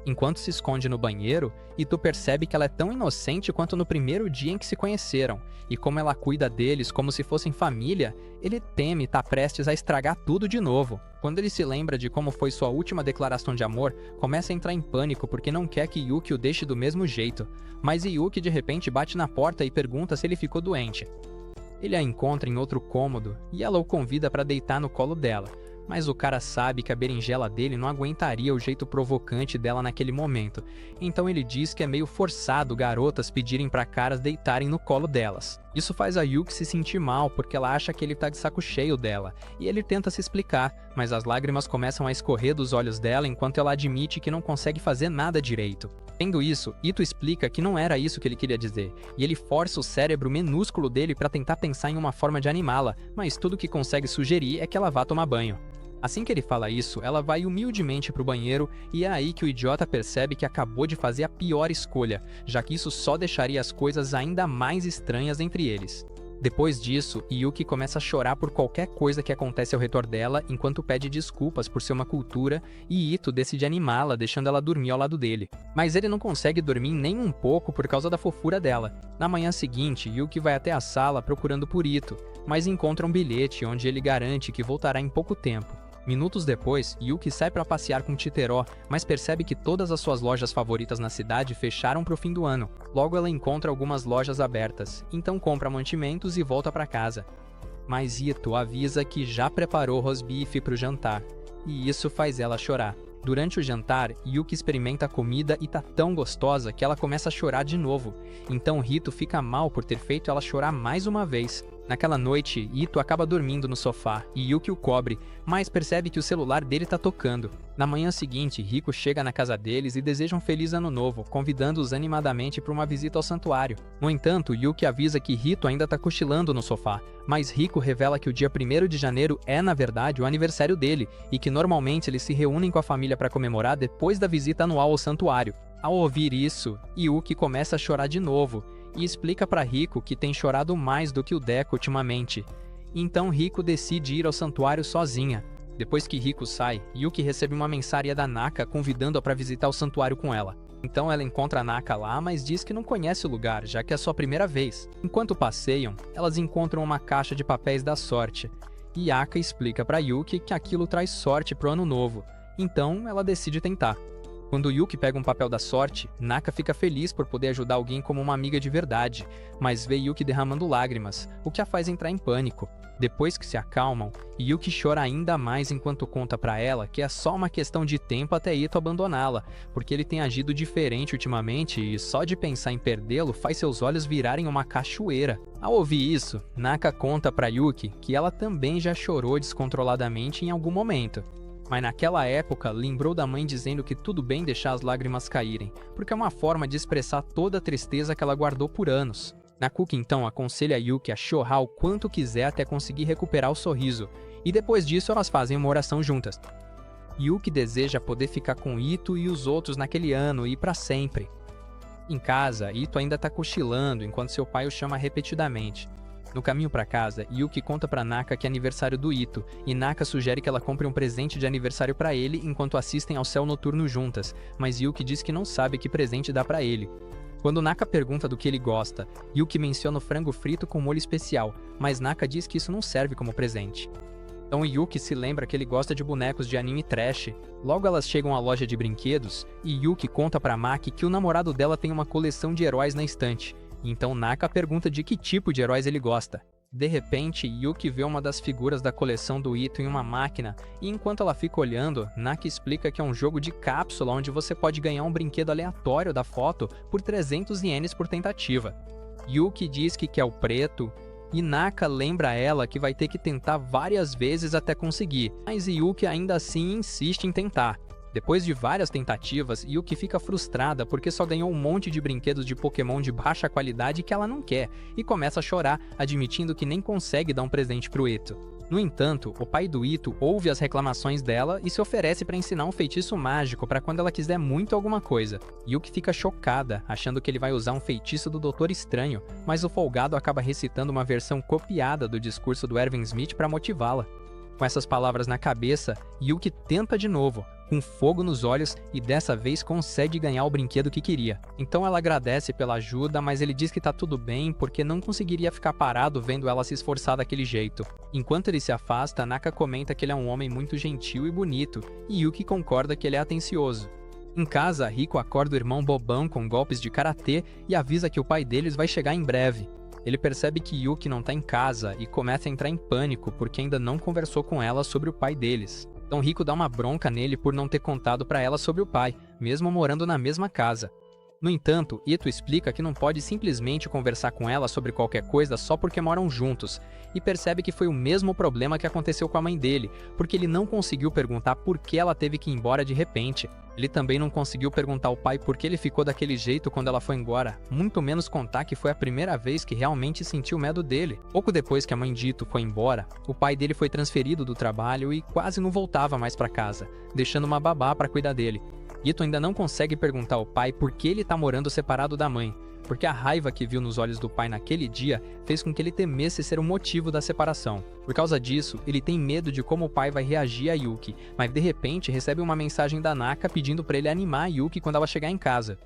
Enquanto se esconde no banheiro, Ito percebe que ela é tão inocente quanto no primeiro dia em que se conheceram, e como ela cuida deles como se fossem família, ele teme estar prestes a estragar tudo de novo. Quando ele se lembra de como foi sua última declaração de amor, começa a entrar em pânico porque não quer que Yuki o deixe do mesmo jeito, mas Yuki de repente bate na porta e pergunta se ele ficou doente. Ele a encontra em outro cômodo e ela o convida para deitar no colo dela, mas o cara sabe que a berinjela dele não aguentaria o jeito provocante dela naquele momento, então ele diz que é meio forçado garotas pedirem para caras deitarem no colo delas. Isso faz a Yuki se sentir mal porque ela acha que ele tá de saco cheio dela, e ele tenta se explicar, mas as lágrimas começam a escorrer dos olhos dela enquanto ela admite que não consegue fazer nada direito. Tendo isso, Ito explica que não era isso que ele queria dizer, e ele força o cérebro minúsculo dele para tentar pensar em uma forma de animá-la, mas tudo que consegue sugerir é que ela vá tomar banho. Assim que ele fala isso, ela vai humildemente pro banheiro e é aí que o idiota percebe que acabou de fazer a pior escolha, já que isso só deixaria as coisas ainda mais estranhas entre eles. Depois disso, Yuki começa a chorar por qualquer coisa que acontece ao redor dela enquanto pede desculpas por ser uma cultura, e Ito decide animá-la, deixando ela dormir ao lado dele. Mas ele não consegue dormir nem um pouco por causa da fofura dela. Na manhã seguinte, Yuki vai até a sala procurando por Ito, mas encontra um bilhete onde ele garante que voltará em pouco tempo. Minutos depois, Yuki sai para passear com Chitero, mas percebe que todas as suas lojas favoritas na cidade fecharam para o fim do ano. Logo ela encontra algumas lojas abertas, então compra mantimentos e volta para casa. Mas Ito avisa que já preparou rosbife para o jantar, e isso faz ela chorar. Durante o jantar, Yuki experimenta a comida e tá tão gostosa que ela começa a chorar de novo. Então Rito fica mal por ter feito ela chorar mais uma vez. Naquela noite, Ito acaba dormindo no sofá e Yuki o cobre, mas percebe que o celular dele tá tocando. Na manhã seguinte, Riko chega na casa deles e deseja um feliz ano novo, convidando-os animadamente para uma visita ao santuário. No entanto, Yuki avisa que Rito ainda tá cochilando no sofá, mas Riko revela que o dia 1º de janeiro é, na verdade, o aniversário dele e que normalmente eles se reúnem com a família para comemorar depois da visita anual ao santuário. Ao ouvir isso, Yuki começa a chorar de novo e explica para Riko que tem chorado mais do que o Deco ultimamente. Então Riko decide ir ao santuário sozinha. Depois que Riko sai, Yuki recebe uma mensagem da Naka convidando-a para visitar o santuário com ela. Então ela encontra a Naka lá, mas diz que não conhece o lugar, já que é sua primeira vez. Enquanto passeiam, elas encontram uma caixa de papéis da sorte. E Aka explica para Yuki que aquilo traz sorte pro ano novo. Então ela decide tentar. Quando Yuki pega um papel da sorte, Naka fica feliz por poder ajudar alguém como uma amiga de verdade, mas vê Yuki derramando lágrimas, o que a faz entrar em pânico. Depois que se acalmam, Yuki chora ainda mais enquanto conta pra ela que é só uma questão de tempo até Ito abandoná-la, porque ele tem agido diferente ultimamente e só de pensar em perdê-lo faz seus olhos virarem uma cachoeira. Ao ouvir isso, Naka conta pra Yuki que ela também já chorou descontroladamente em algum momento. Mas naquela época, lembrou da mãe dizendo que tudo bem deixar as lágrimas caírem, porque é uma forma de expressar toda a tristeza que ela guardou por anos. Nakuki então aconselha Yuki a chorar o quanto quiser até conseguir recuperar o sorriso, e depois disso elas fazem uma oração juntas. Yuki deseja poder ficar com Ito e os outros naquele ano e para sempre. Em casa, Ito ainda está cochilando enquanto seu pai o chama repetidamente. No caminho para casa, Yuki conta para Naka que é aniversário do Ito, e Naka sugere que ela compre um presente de aniversário para ele enquanto assistem ao céu noturno juntas, mas Yuki diz que não sabe que presente dá para ele. Quando Naka pergunta do que ele gosta, Yuki menciona o frango frito com molho especial, mas Naka diz que isso não serve como presente. Então Yuki se lembra que ele gosta de bonecos de anime trash. Logo elas chegam à loja de brinquedos, e Yuki conta para Maki que o namorado dela tem uma coleção de heróis na estante. Então Naka pergunta de que tipo de heróis ele gosta. De repente, Yuki vê uma das figuras da coleção do Ito em uma máquina, e enquanto ela fica olhando, Naka explica que é um jogo de cápsula onde você pode ganhar um brinquedo aleatório da foto por 300 ienes por tentativa. Yuki diz que quer o preto, e Naka lembra ela que vai ter que tentar várias vezes até conseguir, mas Yuki ainda assim insiste em tentar. Depois de várias tentativas, Yuki fica frustrada porque só ganhou um monte de brinquedos de Pokémon de baixa qualidade que ela não quer, e começa a chorar, admitindo que nem consegue dar um presente pro Ito. No entanto, o pai do Ito ouve as reclamações dela e se oferece para ensinar um feitiço mágico para quando ela quiser muito alguma coisa. Yuki fica chocada, achando que ele vai usar um feitiço do Doutor Estranho, mas o folgado acaba recitando uma versão copiada do discurso do Erwin Smith para motivá-la. Com essas palavras na cabeça, Yuki tenta de novo, com fogo nos olhos, e dessa vez consegue ganhar o brinquedo que queria. Então ela agradece pela ajuda, mas ele diz que tá tudo bem porque não conseguiria ficar parado vendo ela se esforçar daquele jeito. Enquanto ele se afasta, Naka comenta que ele é um homem muito gentil e bonito, e Yuki concorda que ele é atencioso. Em casa, Riko acorda o irmão bobão com golpes de karatê e avisa que o pai deles vai chegar em breve. Ele percebe que Yuki não tá em casa e começa a entrar em pânico porque ainda não conversou com ela sobre o pai deles. Então Riko dá uma bronca nele por não ter contado pra ela sobre o pai, mesmo morando na mesma casa. No entanto, Ito explica que não pode simplesmente conversar com ela sobre qualquer coisa só porque moram juntos, e percebe que foi o mesmo problema que aconteceu com a mãe dele, porque ele não conseguiu perguntar por que ela teve que ir embora de repente. Ele também não conseguiu perguntar ao pai por que ele ficou daquele jeito quando ela foi embora, muito menos contar que foi a primeira vez que realmente sentiu medo dele. Pouco depois que a mãe de Ito foi embora, o pai dele foi transferido do trabalho e quase não voltava mais para casa, deixando uma babá para cuidar dele. Ito ainda não consegue perguntar ao pai por que ele tá morando separado da mãe, porque a raiva que viu nos olhos do pai naquele dia fez com que ele temesse ser o motivo da separação. Por causa disso, ele tem medo de como o pai vai reagir a Yuki, mas de repente recebe uma mensagem da Naka pedindo para ele animar a Yuki quando ela chegar em casa.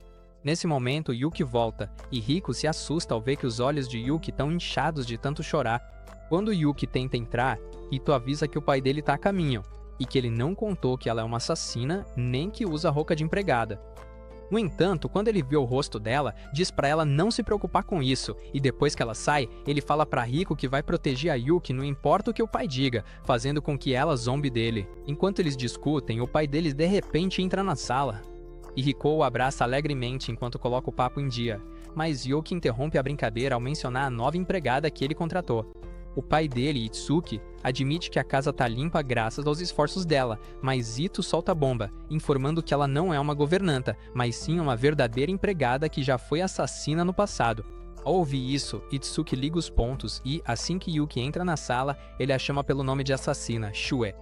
Nesse momento, Yuki volta, e Riko se assusta ao ver que os olhos de Yuki estão inchados de tanto chorar. Quando Yuki tenta entrar, Ito avisa que o pai dele está a caminho, e que ele não contou que ela é uma assassina, nem que usa roupa de empregada. No entanto, quando ele vê o rosto dela, diz pra ela não se preocupar com isso, e depois que ela sai, ele fala pra Riko que vai proteger a Yuki não importa o que o pai diga, fazendo com que ela zombe dele. Enquanto eles discutem, o pai deles de repente entra na sala. E Riko o abraça alegremente enquanto coloca o papo em dia, mas Yuki interrompe a brincadeira ao mencionar a nova empregada que ele contratou. O pai dele, Itsuki, admite que a casa tá limpa graças aos esforços dela, mas Ito solta a bomba, informando que ela não é uma governanta, mas sim uma verdadeira empregada que já foi assassina no passado. Ao ouvir isso, Itsuki liga os pontos e, assim que Yuki entra na sala, ele a chama pelo nome de assassina, Shue.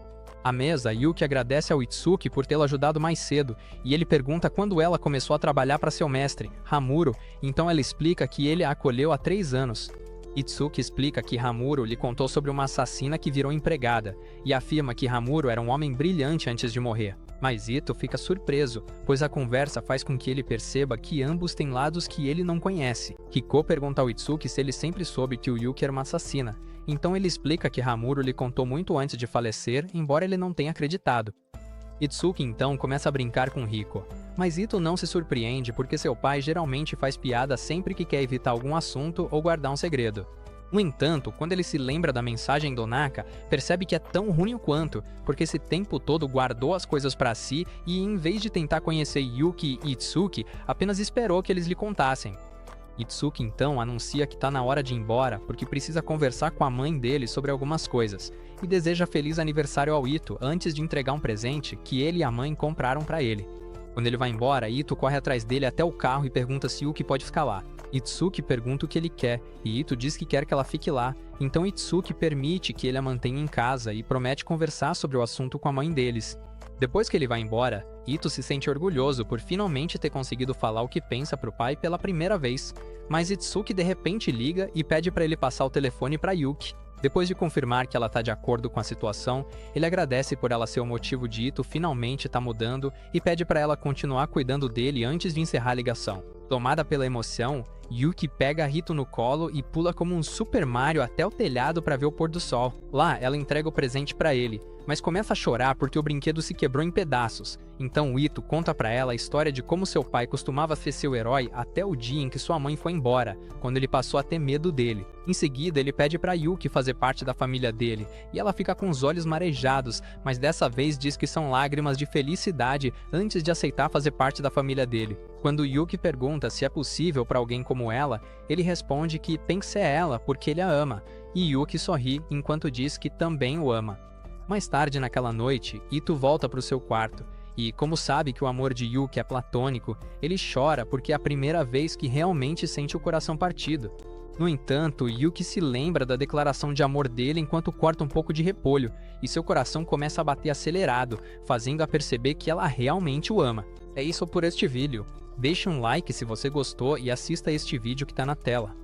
À mesa, Yuki agradece ao Itsuki por tê-lo ajudado mais cedo, e ele pergunta quando ela começou a trabalhar para seu mestre, Hamuro, então ela explica que ele a acolheu há 3 anos. Itsuki explica que Hamuro lhe contou sobre uma assassina que virou empregada, e afirma que Hamuro era um homem brilhante antes de morrer. Mas Ito fica surpreso, pois a conversa faz com que ele perceba que ambos têm lados que ele não conhece. Hiko pergunta ao Itsuki se ele sempre soube que o Yuki era uma assassina, então ele explica que Hamuro lhe contou muito antes de falecer, embora ele não tenha acreditado. Itsuki então começa a brincar com Riko, mas Ito não se surpreende porque seu pai geralmente faz piada sempre que quer evitar algum assunto ou guardar um segredo. No entanto, quando ele se lembra da mensagem do Naka, percebe que é tão ruim quanto, porque esse tempo todo guardou as coisas pra si e, em vez de tentar conhecer Yuki e Itsuki, apenas esperou que eles lhe contassem. Itsuki então anuncia que tá na hora de ir embora porque precisa conversar com a mãe dele sobre algumas coisas, e deseja feliz aniversário ao Ito antes de entregar um presente que ele e a mãe compraram pra ele. Quando ele vai embora, Ito corre atrás dele até o carro e pergunta se Yuki pode ficar lá. Itsuki pergunta o que ele quer, e Ito diz que quer que ela fique lá, então Itsuki permite que ele a mantenha em casa e promete conversar sobre o assunto com a mãe deles. Depois que ele vai embora, Ito se sente orgulhoso por finalmente ter conseguido falar o que pensa pro pai pela primeira vez, mas Itsuki de repente liga e pede para ele passar o telefone para Yuki. Depois de confirmar que ela tá de acordo com a situação, ele agradece por ela ser o motivo de Ito finalmente tá mudando e pede para ela continuar cuidando dele antes de encerrar a ligação. Tomada pela emoção, Yuki pega Rito no colo e pula como um Super Mario até o telhado para ver o pôr do sol. Lá, ela entrega o presente para ele, mas começa a chorar porque o brinquedo se quebrou em pedaços. Então Ito conta pra ela a história de como seu pai costumava ser seu herói até o dia em que sua mãe foi embora, quando ele passou a ter medo dele. Em seguida, ele pede pra Yuki fazer parte da família dele, e ela fica com os olhos marejados, mas dessa vez diz que são lágrimas de felicidade antes de aceitar fazer parte da família dele. Quando Yuki pergunta se é possível pra alguém como ela, ele responde que tem que ser ela porque ele a ama, e Yuki sorri enquanto diz que também o ama. Mais tarde naquela noite, Ito volta para o seu quarto, e como sabe que o amor de Yuki é platônico, ele chora porque é a primeira vez que realmente sente o coração partido. No entanto, Yuki se lembra da declaração de amor dele enquanto corta um pouco de repolho, e seu coração começa a bater acelerado, fazendo-a perceber que ela realmente o ama. É isso por este vídeo. Deixe um like se você gostou e assista este vídeo que está na tela.